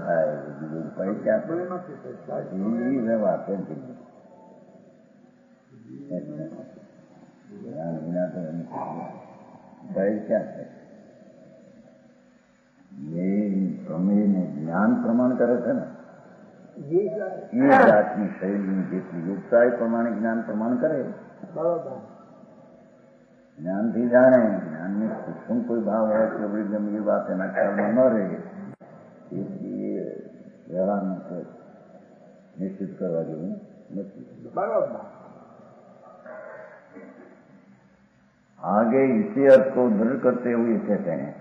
થાય બીજું કઈ ક્યાં વ્યવહાર છે. જ્ઞાન વિના તો ભય ક્યાં છે? એ પ્રમેયને જ્ઞાન પ્રમાણ કરે છે ને એ જાતની શૈલીની જેટલી યોગતા એ પ્રમાણે જ્ઞાન પ્રમાણ કરે. જ્ઞાનથી જાણે જ્ઞાનની સૂક્ષ્મ કોઈ ભાવ હોય કે ભાઈ ગમે એ વાત એના ખ્યાલમાં ન રહે એથી વ્યવહારનું નિશ્ચિત કરવા જેવું નથી. बरोबर आगे इसी अर्थ को दृढ़ करते हुए कहते हैं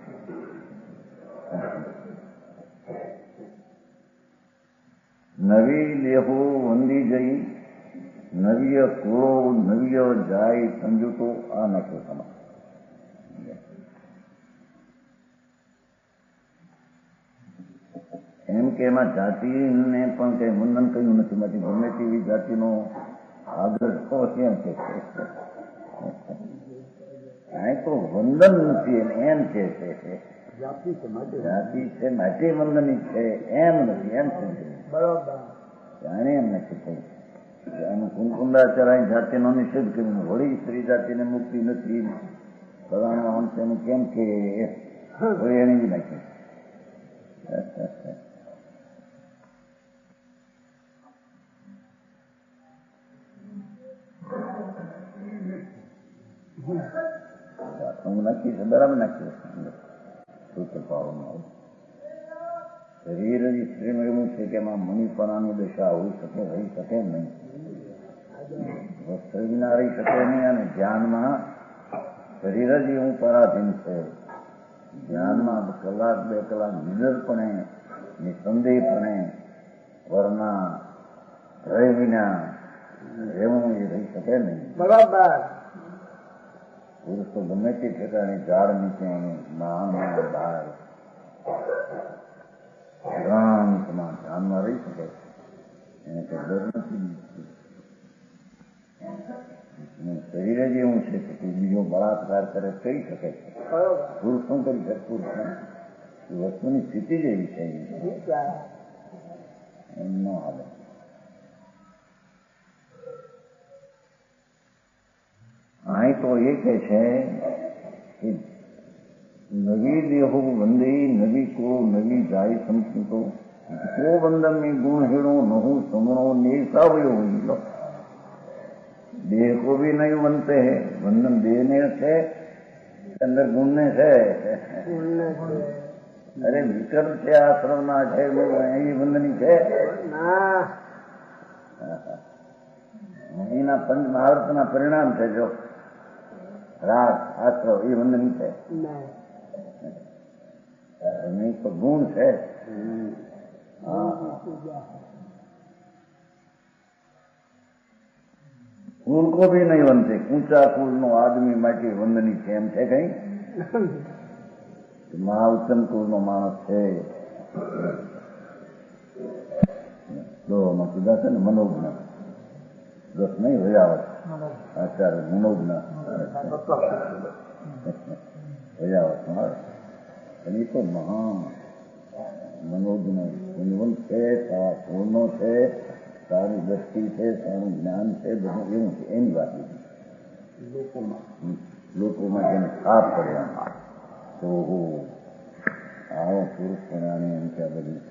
नवी देहो वंदी जई नवीय कूड़ो नवीय जाय समझो तो आ नाख्यो समाज. એમ કે એમાં જાતિને પણ કઈ વંદન કર્યું નથી. માંથી ગમે તેવી જાતિનો આદર તો કેમ કે અહીં તો વંદન નથી એમ કે છે જાતિ છે માટે વંદની છે એમ નથી એમ છે. बरोबर જાણે એમ નથી કહ્યું. આનું કુંકુંદાચાર્ય જાતિનો નિષેધ કર્યો. વળી સ્ત્રી જાતિને મુક્તિ નથી ફલાણું આમ તેનું કેમ કે વળી એને બી નાખ્યું. હું નક્કી છે બરાબર નક્કી સૂત્ર પાવનમાં શરીર જ સ્ત્રીમાં એવું છે કે એમાં મુનિપણાની દશા હોઈ શકે રહી શકે નહીં. વસ્ત્ર વિના રહી શકે નહીં અને ધ્યાનમાં શરીર જ એવું પરાધીન છે. ધ્યાનમાં કલાક બે કલાક નિડરપણે નિસંદેહપણે વરના ભય વિના એવું એ રહી શકે નહીં. बरोबर પુરુષ તો ગમે તે ઠેકાણે ઝાડ નીચે માણમાં બહાર શાંતમાં ધ્યાનમાં રહી શકે. એને કઈ ડર નથી. શરીર જ એવું છે કે બીજો બળાત્કાર કરે કરી શકે છે. પુરુષ શું કરી શકે? પુરુષને એ વસ્તુની સ્થિતિ જ એવી છે એમ ન હાલે. અહીં તો એ કહે છે કે નવી દેહો વંદે નવી કો નવી જાય સંતો કો વંદમે ગુણ હેણો નહુ સમણો ને સાવયો લો देह को भी नहीं बनते हैं वंदन देने से अंदर गुणने से अरे भीतर से आश्रम ना है वो यही वंदनी है એના પંચ મહાવર્તના પરિણામ છે જો રાગ આશ્રવ એ વંદની છે નહીં તો ગુણ છે कुल को भी नहीं बनते ऊंचा कुल नो आदमी माटी वंदनी છે એમ છે કઈ મહાઉત્તમ કુલ નો માણસ છે જો કીધા છે ને મનોજ્ઞ દસ નહીં વયાવત આચાર્ય મનોજ્ઞ વયાવત એ તો મહાન મનોજ્ઞ ગુણવંત છે સારા પૂર્ણો છે સારી દ્રષ્ટિ છે સારું જ્ઞાન છે બધું એવું છે એની વાત લોકોમાં જેને સાફ કર્યા તો આવો પુરુષ પ્રણાની એમ કે બધી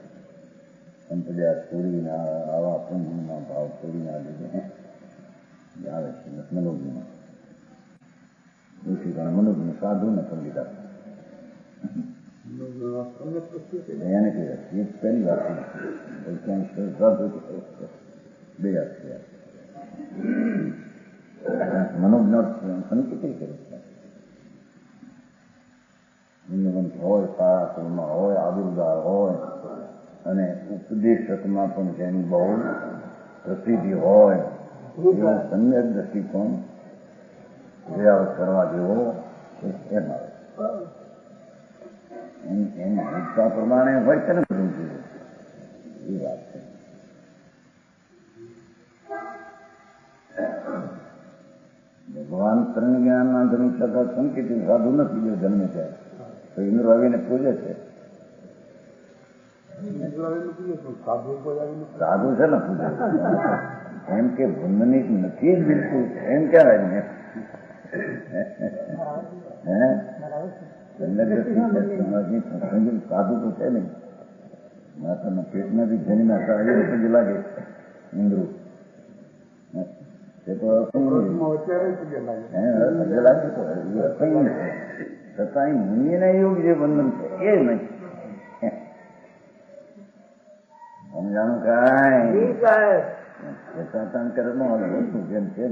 સંપ્રદાય છોડીના આવા પુંજના ભાવ છોડીના લીધે આવે છે મનોજમાં ઓછી કારણ મનોજને સાધુને પણ લીધા એને કહેવાય એક પહેલી વાત સાધુ બે મનોજ્ઞ સંકેત કરે છે હોય સારા કુળમાં હોય આબરૂદાર હોય અને ઉપદેશકમાં પણ જેની બહુ પ્રસિદ્ધિ હોય એવો સમ્યક દ્રષ્ટિકોણ વ્યાવત કરવા જેવો એમ આવે એની ભૂતતા પ્રમાણે હોય છે ને બધું એ વાત છે ભગવાન ત્રણ જ્ઞાનના ધણી છતાં સંકેત સાધુ નથી જો જન્મે છે તો ઇન્દ્ર આવીને પૂજે છે સાધુ છે ને પૂજે એમ કે વંદનિક નથી જ બિલકુલ એમ ક્યાં ને સાધુ તો છે નહીં માતાના પેટમાંથી જન્મ્યા પગે લાગે ઇન્દ્રુ એ તો છતાં મુનિના યોગ જે બંધન છે એ નહીં સમજાણું કાંઈ સાતાન કર્મ વસ્તુ જેમ છે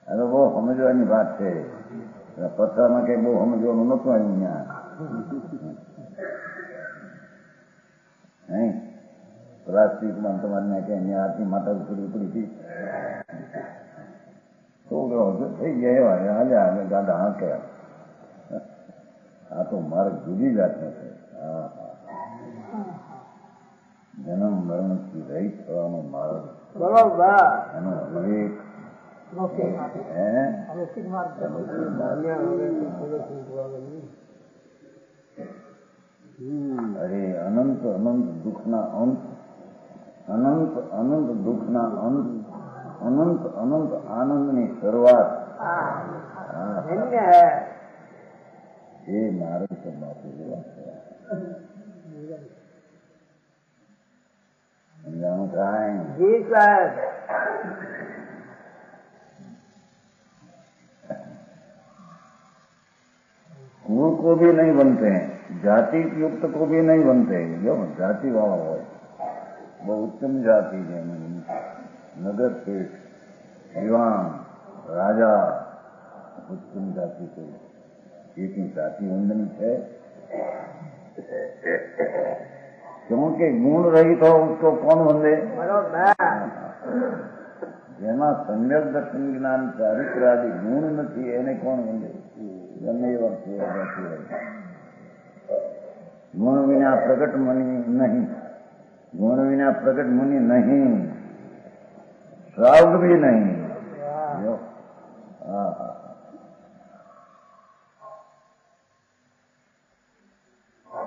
હવે બહુ સમજવાની વાત છે પથરામાં કઈ બહુ સમજવાનું નતું આવ્યું ત્યાં પ્લાસ્ટિકમાં તમારે ક્યાં આટલી માતા ઉપડી હતી છોકરો થઈ ગયા એવા આજે આગળ દાદા હા કયા આ તો માર્ગ જુદી જાતનો છે જન્મ મરણથી રહિત થવાનો માર્ગ એનો વિવેક અરે અનંત અનંત દુઃખના અંત અનંત અનંત દુઃખના અંત અનંત અનંત આનંદની શરૂઆત એ માર્ગ છે બાપુ સમજાણું કાંઈ कुल को भी नहीं बनते हैं जाति युक्त को भी नहीं बनते हैं जो जाति वाला हो वो उत्तम जाति है नगर सेठ दीवान राजा उत्तम जाति को एक ही जाति वंदनी है क्योंकि गुण रहित हो उसको कौन वंदे જેમાં સમ્યક દર્શન જ્ઞાન ચારિત્ર આદિ ગુણ નથી એને કોણ વંદે ગમે એવા ગુણ વિના પ્રગટ મુનિ નહીં ગુણ વિના પ્રગટ મુનિ નહીં શ્રાવક भी नहीं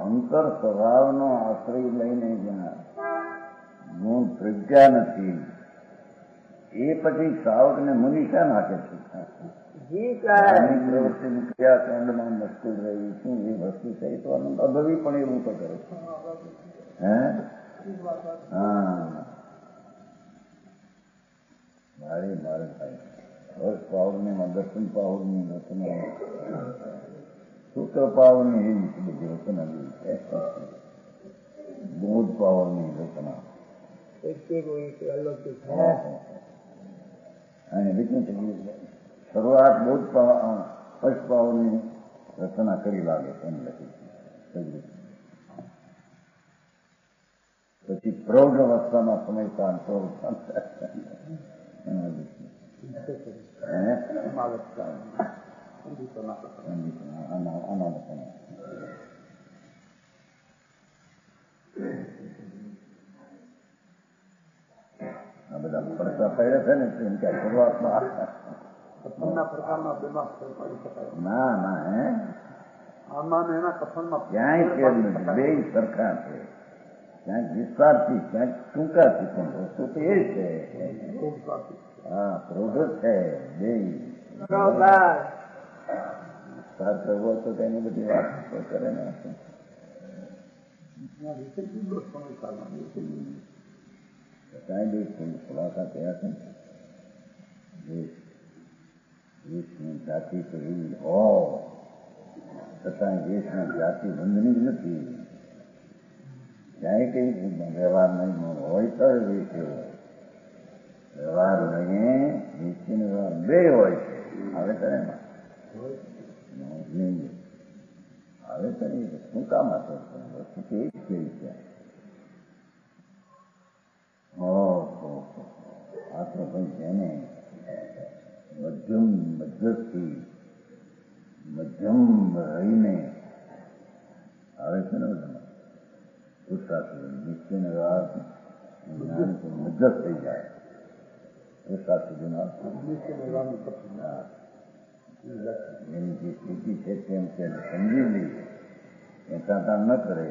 अंत શંકર સ્વભાવનો આશ્રય લઈને જ્યાં ગુણ પ્રજ્ઞા નથી એ પછી સાવકને મુનિ શા નાખે છે? જી સાહેબ પ્રવૃત્તિની ક્રિયાકાંડમાં મસ્તુલ રહી શું એ વસ્તુ છે તો અભવી પણ એવું તો કરે હે હા મારે ભાઈ હર્ષ પાવરની દર્શન પાવરની રચના સૂત્ર પાવરની એવી બધી રચના બોધ પાવરની રચના અને શરૂઆત બોધ હર્ષ પાવરની રચના કરી લાગે એમ લખી પછી પ્રૌઢ અવસ્થામાં સમયતા આ બધા પડતા પડ્યા છે ને એમ કે શરૂઆતમાં ના ના હે ક્યાંય ફેર નથી બે સરખા છે ક્યાંક વિસ્તારથી ક્યાંક ટૂંકાથી પણ વસ્તુ તો એ છે હા પ્રૌઢ છે બે વિસ્તાર કરવો તો તેની બધી વાત કરે ને કાંઈ બે ખુલાસા થયા છે દેશની જાતિ તો એવી હોય છતાં દેશની જાતિ બંધની જ નથી ક્યાંય કઈ વ્યવહાર નહીં હોય તો દેશ એવો વ્યવહાર નહીં નીચેનો વ્યવહાર બે હોય છે આવે કરે ને આવે કરે શું કામ આપે વસ્તુ તો એ જ કેવી છે આ તો ભાઈ જેને મધ્યસ્થી મધ્યમ રહીને આવે છે ને નિશ્ચય વ્યવહાર મધ્યસ્થ થઈ જાય પુરુષાર્થ સુધીમાં એની જે સ્થિતિ છે તેમ તે સમજી લઈએ એ કાંતા ન કરે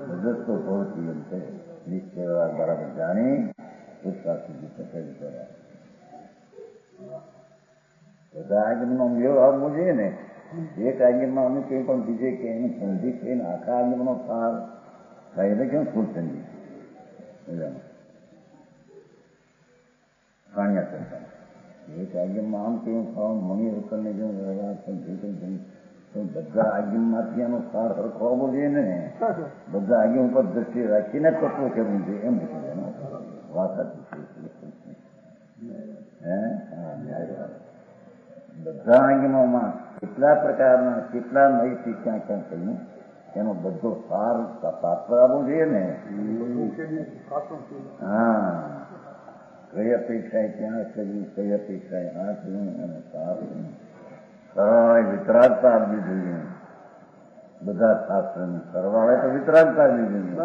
મધ્યસ્થો ભવતી એમ છે નિશ્ચય વ્યવહાર બરાબર જાણી પુરુષાર્થ સુધી પકડી કરવા બધા આગમનો મેળ આવવો જોઈએ ને એક આગમમાં અમે કંઈ પણ બીજે કે એની સંધિ કહીને આખા આગમનો સાર થાય કેમ ફૂલ સંધિ કાણિયા કરતા એક આગમમાં આમ કેવું ખાવાનું મણી રોકડને જેમ વ્યવહાર સંધિ તો બધા આગમમાંથી એનો સાર સરખો આવવો જોઈએ ને બધા આગમ ઉપર દ્રષ્ટિ રાખીને તત્વો કરવું જોઈએ એમ પૂછવું વાત હે બધા આગમોમાં કેટલા પ્રકારના કેટલા નૈતિક ક્યાં ક્યાં કહ્યું એનો બધો સાર પાત્ર આવવો જોઈએ ને હા કઈ અપેક્ષાએ ક્યાં કર્યું કઈ અપેક્ષાએ આ થયું અને સાર સરળ વિતરાગતા આપવી જોઈએ બધા શાસ્ત્રની સરવાળે તો વિતરાગતા આપવી જોઈએ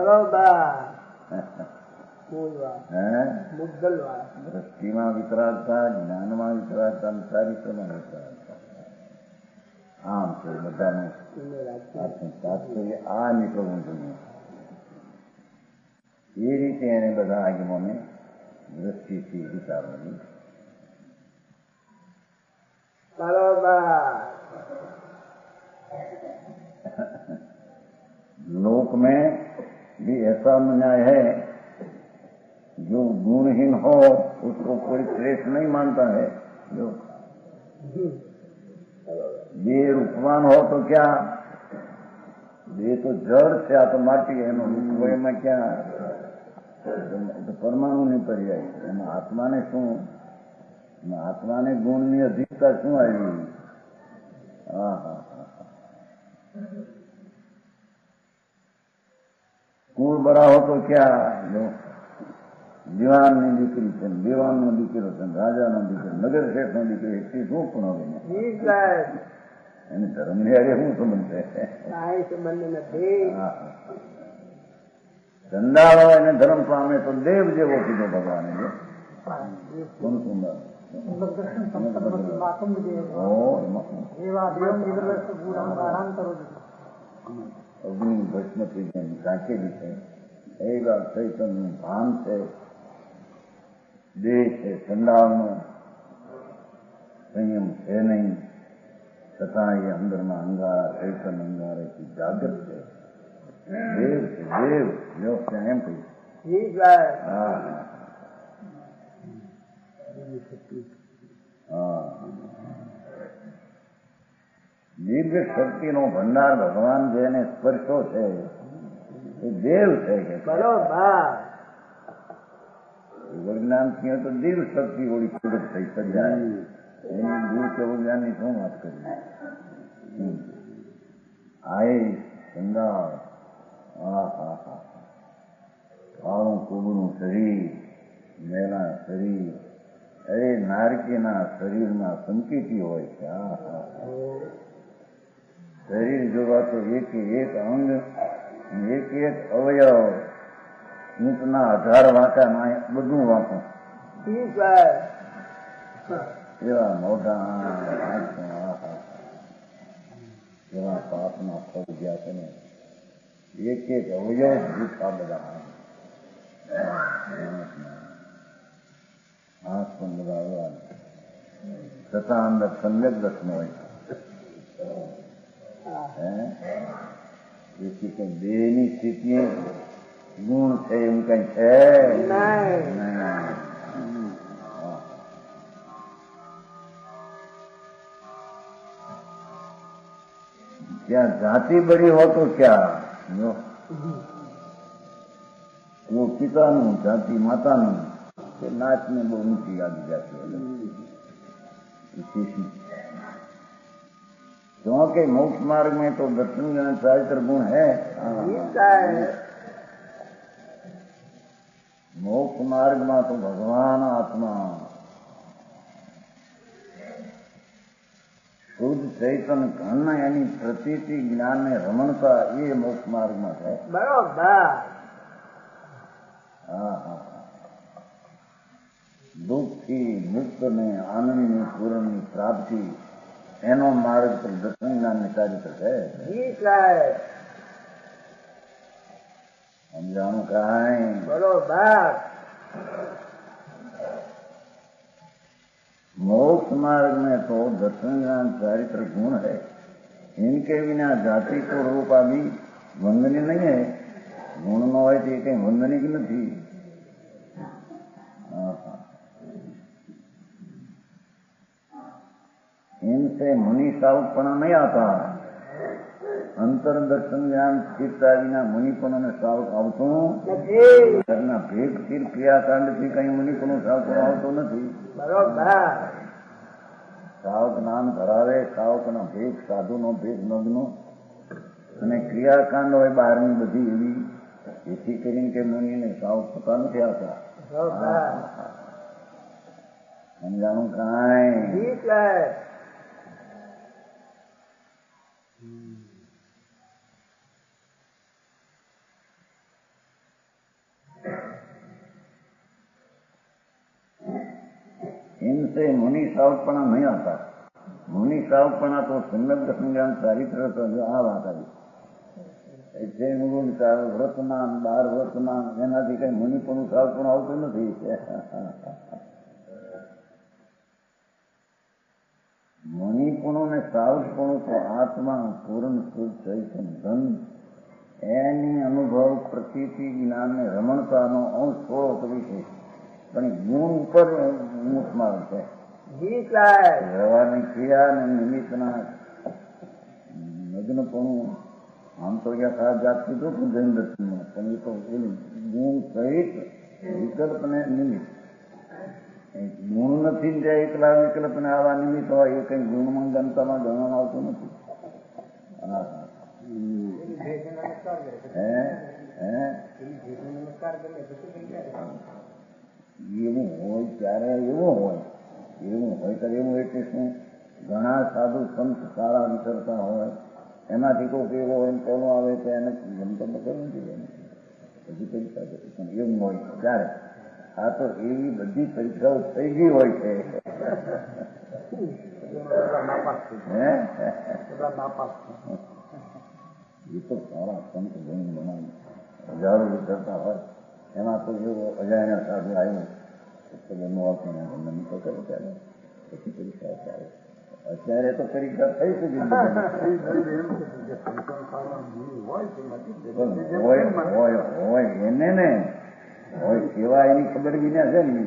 દ્રષ્ટિમાં વિતરાગતા જ્ઞાનમાં વિતરાગતા ચારિત્રમાં વિતરાગતા આમ છે બધાનું તાત્પર્ય આ નીકળવું જોઈએ એ રીતે એને બધા આગમોને દ્રષ્ટિથી વિચારવાની लोक में भी ऐसा न्याय है जो गुणहीन हो उसको कोई श्रेष्ठ नहीं मानता है जो ये रूपवान हो तो क्या ये तो जड़ से आ तो माटी है रूप में क्या तो परमाणु नहीं पड़ जाए आत्मा ने शू आत्मा ने गुण ની અધિકતા શું આવી કુળ બરા હો તો ક્યાં દિવાનની દીકરી છે દિવાનનો દીકરો છે રાજાનો દીકરો નગર શેઠનો દીકરો એટલી શું પણ હવે એને ધર્મની હારે શું સંબંધ છે ચંડાળો એને ધર્મ પામે તો દેવ જેવો કીધો ભગવાને કોણ સુંદર અગ્નિ ભસ્મ થઈ ઢાંકેલી છે એવા ચૈતન્યનું ભાન છે. દેહ છે ચંડાળનો સંયમ છે નહીં, છતાં એ અંદરના અંગાર ચૈતન અંગારેથી જાગૃત છે. દેવ છે દેવ વ્યવસ્થા એમ કહ્યું. હા હા દિવ્ય શક્તિનો ભંડાર ભગવાન જેને સ્પર્શો છે એ દેવ છે કે વૈજ્ઞાન થી તો દિવ્ય શક્તિ ઓળી કુદરત થઈ સજાય એની દૂર કે વિજ્ઞાનની શું વાત કરી. આય સંદાળ કાળું કુબનું શરીર, મેલા શરીર, અરે નારકીના શરીરમાં સંકેતી હોય છે. શરીર જોવા તો એક એક અંગ એક એક અવયવ ઊંટના 18 વાંકા બધું વાંકું એવા મોઢા એવા પાપના ફળ ગયા છે ને એક એક અવયવ જૂઠા બધા હાથ પણ બધા અવયવ છતાં અંદર સમ્યક દર્શન હોય તેથી કઈ દેહની સ્થિતિ ગુણ છે એમ કઈ છે ત્યાં જાતિ બળી હો તો ક્યાં પિતાનું જાતિ માતાનું કે નાચને બહુ ઊંચી આવી જાતિ क्योंकि मोक्ष मार्ग में तो दर्शन ज्ञान चारित्र गुण है. मोक्ष मार्ग में तो भगवान आत्मा शुद्ध चैतन घन यानी प्रतीति ज्ञान ने रमणता ये मोक्ष मार्ग में है. बरोबर. दुख થી મુક્ત ને આનંદની પૂર્ણની પ્રાપ્તિ એનો માર્ગ તો દર્શન જ્ઞાન ચારિત્ર છે. સમજાણું કાંઈ બરોબર. मोक्ष मार्ग में तो दर्शन ज्ञान चारित्र गुण है. इनके बिना जाति को रूप आदि वंदनीय नहीं है. गुण न हो तो कहीं वंदनीय की नहीं. इनसे मुनि सावकपणा नहीं आता. अंतर दर्शन ज्ञान सीखता बिना मुनिपण ने सावक आवतो घरना भेद તીર ક્રિયાકાંડ થી કઈ મુનિપણું સાવક આવતો નથી. બરોબર. સાવક નામ ધરાવે, સાવકનો ભેદ, સાધુનો ભેદ મગનો અને ક્રિયાકાંડ હોય બહારની બધી એવી, જેથી કરીને કે મુનિને સાવક થતા નથી આવતા. સમજાણું કાંઈ इनसे मुनि सावकपणा नहीं आता. मुनि सावकपणा तो सम्यक दर्शन ज्ञान चारित्र आ बात आई. વ્રતના 12 વ્રતના એનાથી કઈ મુનિપણું સાવકપણું આવતું નથી. મુનિપણું ને સાવકપણું તો આત્મા પૂર્ણ શુદ્ધ ચૈતન ધન એની અનુભવ પ્રતીતિ જ્ઞાન ને રમણતાનો અંશ થોડો કરી છે. પણ ગુણ ઉપર મુખમાં છે. વ્યવહારની ક્રિયા અને નિમિત્તના લગ્નપણું આમ તો યથા જાત કીધું હતું જૈન દર્શનમાં, પણ એ તો ગુણ સહિત વિકલ્પ ને નિમિત્ત. ગુણ નથી જ્યાં એકલા વિકલ્પ ને આવા નિમિત્ત હોય એ કઈ ગુણમાં ગણતામાં ગણવામાં આવતું નથી. એવું હોય ત્યારે એવું હોય ત્યારે એવું એટલે શું, ઘણા સાધુ સંત સારા વિચરતા હોય, એમાંથી કોઈ એવો હોય કોનો આવે તો એને ગમતો કરવું જોઈએ, હજી કઈ પણ એવું હોય ત્યારે. આ તો એવી બધી પરીક્ષાઓ થઈ ગઈ હોય છે એ તો સારા સંત જૈન હજારો વિચરતા હોય એમાં તો એવો અજાણ્યા સાધુ આવ્યો તો એમનો અર્થ તો કરે ત્યારે પછી પરીક્ષા ચાલે. અત્યારે તો પરીક્ષા થઈ સુધી હોય એને ને હોય સેવા એની ખબર વિના છે ને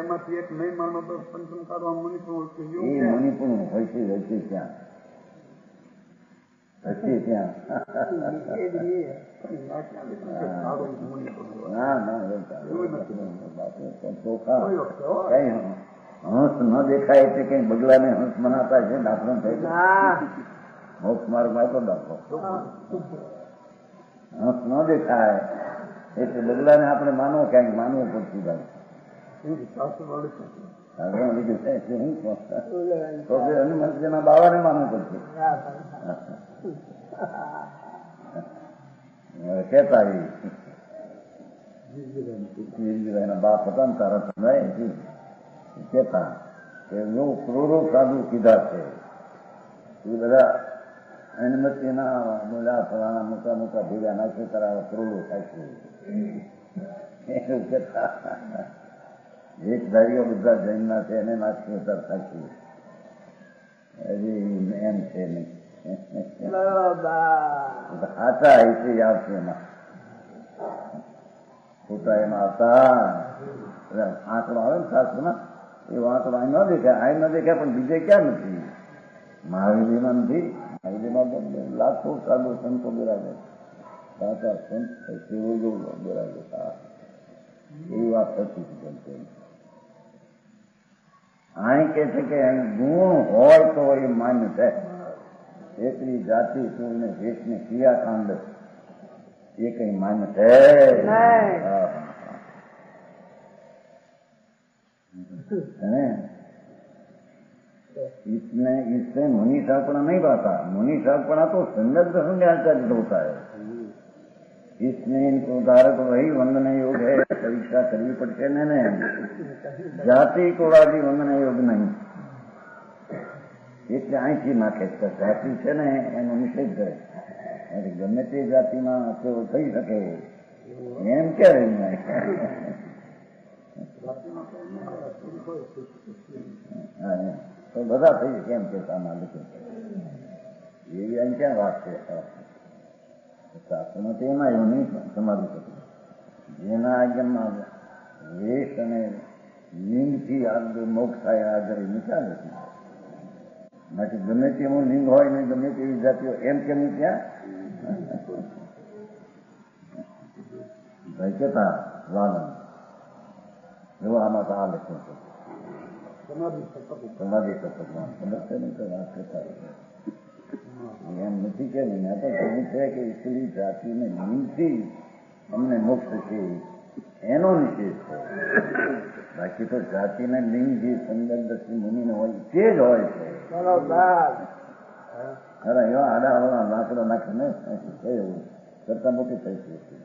એમાંથી એક નહીં માનો તો પંચમ કાઢવા મણિપુર એ મણિપુર હોય છે ત્યાં હશે ત્યાં ના ના ચોખા કઈ હંસ ન દેખાય એટલે કઈ બગલાને હંસ મનાતા છે દાખલો થાય મોક્ષ માર્ગમાં તો દાખલો હંસ ન દેખાય એટલે બગલાને આપણે માનવો ક્યાંક માનવું પડતું ભાઈ હનુમંતજીના બાવાને માનવું પડશે કેતા એના બાપ હતા ને તારા સમજાય કેતા કે એવું ક્રૂરો સાધુ કીધા છે એ બધા હનુમતીના બોલા ફલાણા મોટા મોટા ભેગા નાખે તારા ક્રૂરો થાય છે એવું કેતા. એક ધારીઓ બધા જૈનના છે એને નાખી ઉતાર થાય હજી એમ છે નહીં સાચા અહીંથી આવશે એમાં ખોટા એમાં આવતા આંકડો આવે ને શાસ્ત્રમાં એ આંકડો અહીં ન દેખાય અહીં ન દેખાય પણ બીજે ક્યાં નથી મહાવીરમાં નથી મહાવીરમાં લાખો સાધુ સંતો બરાબર સાચા સંત સેવો બરાબર એવી વાત થતી છે. અહીં કે છે કે અહીં ગુણ હોય તો એ માન્ય છે. એટલી જાતિ કુળને દેશને ક્રિયાકાંડ એ કઈ માન્ય છે इससे मुनि शार्पणा नहीं पाता. मुनि शार्पणा तो संगत संग आचार्य होता है. इसमें इनको उदाहरण वही वंदन योग है. परीक्षा करनी पड़ते ने जाति को आदि वंदन योग नहीं. એટલે અહીંથી નાખે છે જાતિ છે ને એનો નિષેધ કરે. ગમે તે જાતિમાં તેઓ થઈ શકે એમ ક્યારે તો બધા થઈ કેમ કે આમાં લખે એવી અહીં ક્યાં વાત છે. શાસ્ત્રમાં તો એમાં એવું નહીં સમાધિ શકે. જેના આજ્ઞામાં વેશ અને લિંગથી આગળ મોક્ષ થાય આગળ નીચા નથી. બાકી ગમે તેવું લિંગ હોય ને ગમે તેવી જાતિઓ એમ કેમ ત્યાં ભાઈ કેતા લાલન એવો આમાં તો આ લખ્યું છે. સમાધિ શપથમાં ખબર છે ને તો વાત કરતા એમ નથી કે મેં તો કહ્યું છે કે સ્ત્રી જાતિને લિંગથી અમને મોક્ષ છે એનો નિષેધ છે. બાકી તો જાતિને લિંગ જે સંગત દર્શી મુનિને હોય તે જ હોય છે. અરે એવા આડા હવા લાકડો નાખીને એવું કરતા મોટી થઈ છે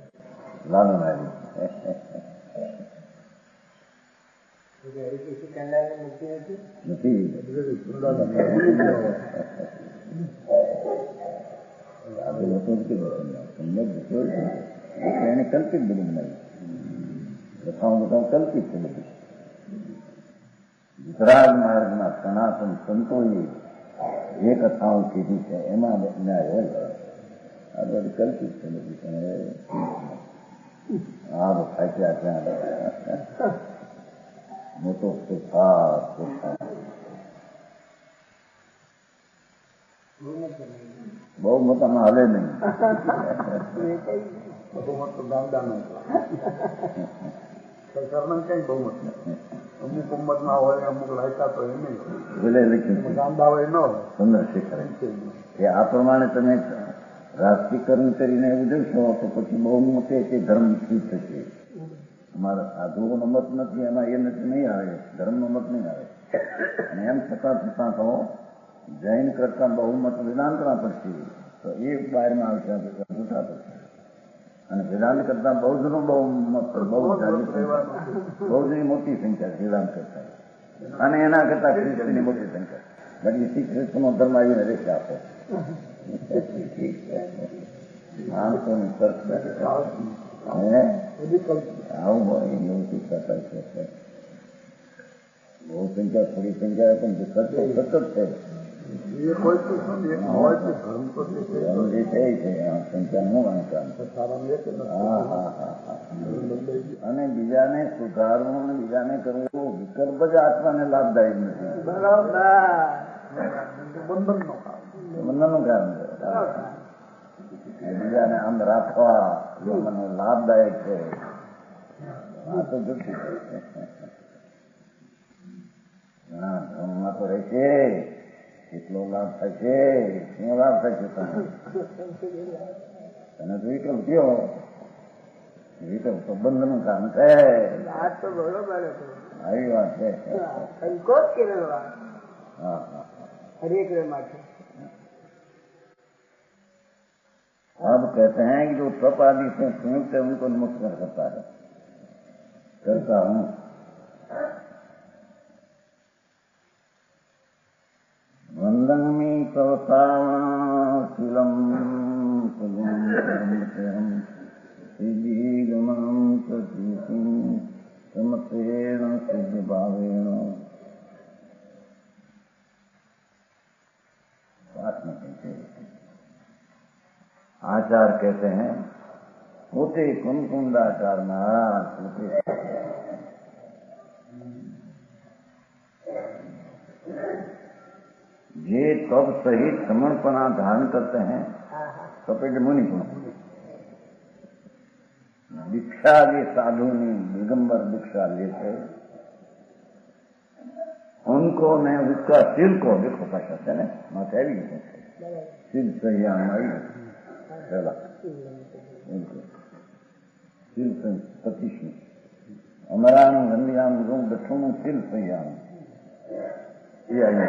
લાલન આવી નથી. એને કલ્પિત બધું બનાવ્યું. કથાઓ બધા કલ્પિત છે બધી. ગુજરાત માર્ગના સનાતન સંતોએ એ કથાઓ કીધી છે એમાં ન્યાય હોય. આ બધું કલ્પિત છે બધી પણ આ ખાચ્યા ત્યાં મોટો બહુ મોટામાં હાલે નહીં. બહુમત તો ગામડાનો સરકારના કઈ બહુમત અમુક ઉંમત ના હોય અમુક લાયકા તો એ નહીં ગામડા હોય ન હોય ચંદ્રશેખર કે આ પ્રમાણે તમે રાષ્ટ્રીયકરણ કરીને એવું જોશો તો પછી બહુ મોટે તે ધર્મ સિદ્ધ થશે. અમારા સાધુઓનો મત નથી એમાં એ નથી નહીં આવે ધર્મનો મત નહીં આવે. અને એમ છતાં તો જૈન કરતા બહુમત વેદાંતના પડશે તો એ બહારમાં આવશે જૂઠા પડશે. અને વેદાંત કરતા બૌદ્ધનો બહુમત બહુજની મોટી સંખ્યા વેદાંત કરતા અને એના કરતા ખ્રિસ્તીની મોટી સંખ્યા. બાકી શ્રી કૃષ્ણનો ધર્મ આવીને રેખ આપે માણસોની તર્ક આવું હોય એવું શીખતા છે. બહુ સંખ્યા થોડી સંખ્યા પણ સતત છે. અને બીજાને સુધારવું અને બીજાને કરવું વિકલ્પ જ આત્માને લાભદાયક નથી. બંધનનું કારણ છે. બીજાને આમ રાખવા મને લાભદાયક છે આ તો જુઠ્ઠું છે. હા ધર્મમાં તો રહેશે કેટલો લાભ થશે, શું લાભ થશે તને તો વિકલ્પ કયો વિકલ્પ તો બંધનું કામ છે. આવી વાત છે. अब कहते हैं कि जो तप आदि से संयुक्त है उनको मुक्त कर सकता है, करता हूँ. वंदनमी कवसाशीलम सिद्धीगमनम सतीसिं समतेन सिद्ध भावेण. आचार कहते हैं पोते कुमकुंडाचार महाराज पोते જે તપ સહિત સમર્પણા ધારણ કરते हैं તપેટ મુનિ પણ दीक्षा જે સાધુની दिगंबर दीक्षा लेते उनको ने उसका सिर को देखो पाशा है ना माथे આવી ગયું सिर सही आई चला सिर पतिशु अमराનું ગંડિયાનું રૂમ દક્ષુનું સિર સહી આવે એ આવી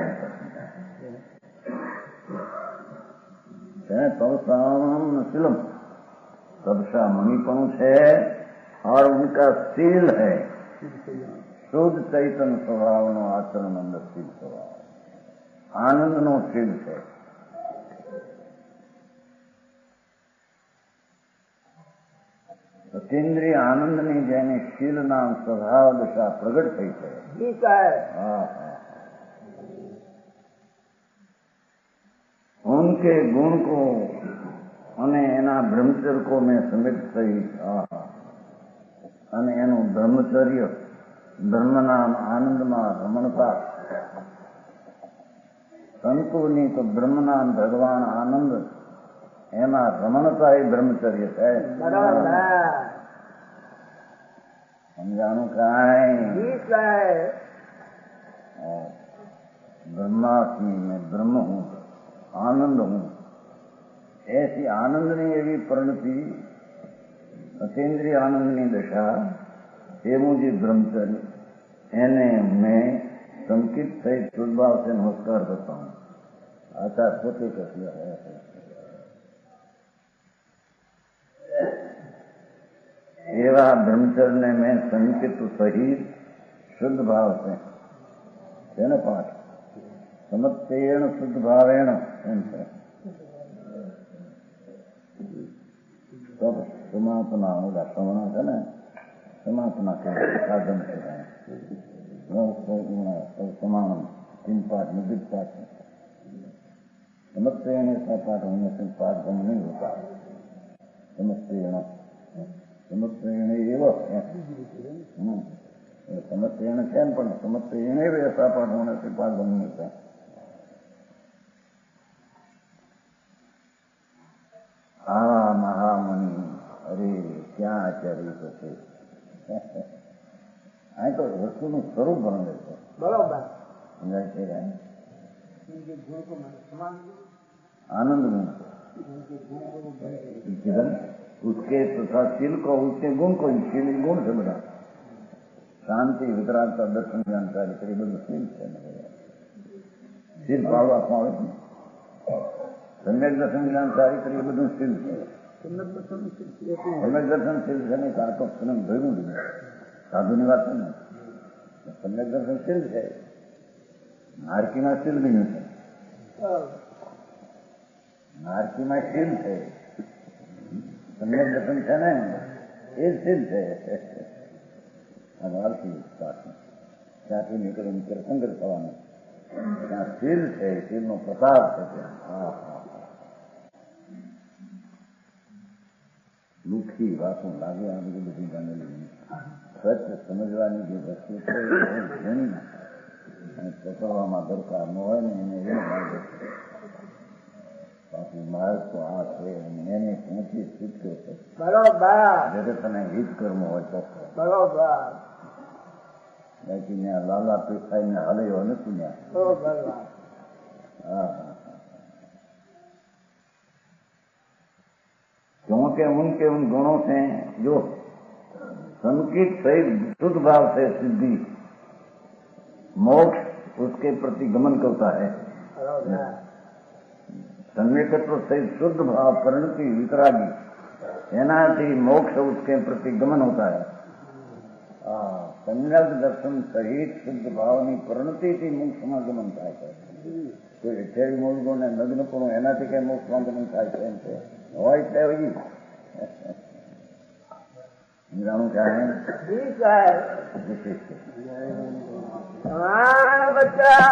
सिलम सबसा मणिपण है और उनका सील है शुद्ध चैतन्य स्वभाव नो आचरण अंदर सील स्वभाव आनंद नो सील है. સતેન્દ્રિય આનંદની જેને શીલના સ્વભાવ દશા પ્રગટ થઈ છે. उनके गुण को અને એના બ્રહ્મચર્ય को मैं समित થઈ અને એનું બ્રહ્મચર્ય બ્રહ્મના આનંદમાં રમણતા સંતોની તો બ્રહ્મના ભગવાન આનંદ એમાં રમણતા એ બ્રહ્મચર્ય છે. સમજાણું કાંઈ ब्रह्मास्मि मैं ब्रह्म हूँ आनंद हूँ ऐसी आनंदनी एवी परिणति अतीन्द्रिय आनंदनी दशा एवं जी ब्रह्मचर्य एने मैं संकित सहित शुद्धभाव से नमस्कार करता हूँ. आचार पोते कहते हैं एवा ब्रह्मचर्य ने मैं संकित सहित शुद्ध भाव से तेना पाठ समत्तेन शुद्ध भावेण तब समापना होगा. श्रवण है ना समापना के साधन से समान तीन पाठ निदित पाठ समत्तेन ऐसा पाठ होने से पाठ बंद नहीं होता. समत्तेन समत्तेन एवं समत्तेन कैन पण समत्तेन ऐसा पाठ होने से पाठ बंद नहीं होता. આ મહામણિ અરે ક્યાં આચાર્ય છે. આ તો વસ્તુનું સ્વરૂપ ભણે છે. બરોબર સમજાય છે. आनंद गुण उसके तथा शील को उसके गुण को शील गुण से बना शांति वितरागता दर्शन जानकारी કરી બધું शील છે. शील પાળવામાં આવે છે. सम्यक दर्शन जानकारी કરી બધું शील છે. सम्यक दर्शन शील છે નહીં કારકો ભર્યું સાધુની વાત છે ને. सम्यक दर्शन शील છે નારકીમાં શીલ બન્યું છે, નારકીમાં શીલ છે, સમ્યક દર્શન છે ને એ શીલ છે. ત્યાંથી નીકળીને તીર્થંકર થવાનું, ત્યાં શીલ છે, શીલનો પ્રતાપ છે ત્યાં. દુઃખી વાતો લાગે આ બધી જાણેલી સચ સમજવાની જે વસ્તુ છે એ ઘણી અને પકડવામાં દરકાર ન હોય ને એને એ લાગે છે. બાકી માર્ગ તો આ છે એને પહોંચી શીખ્યો છે બરોબર. જગતને હિત કર્મ હોય તો બરોબર. બાકી ત્યાં લાલા પીસાઈને હલ્યો નથી ત્યાં. બરોબર. હા. क्योंकि उनके उन गुणों से जो संकित सहित शुद्ध भाव से सिद्धि मोक्ष उसके प्रति गमन करता है. संवेकत्व सहित शुद्ध भाव परिणति वितरागी एनाથી મોક્ષ उसके प्रति गमन होता है. सम्यक दर्शन सहित शुद्ध भावની પરિણતિથી મોક્ષમાં ગમન થાય છે. કોઈ અઠ્યાવી મૂળગો ને નગ્નપણું એનાથી કઈ મોક્ષમાં ગમન થાય છે એમ છે હોય છે. જાણું ક્યાં બચ્ચા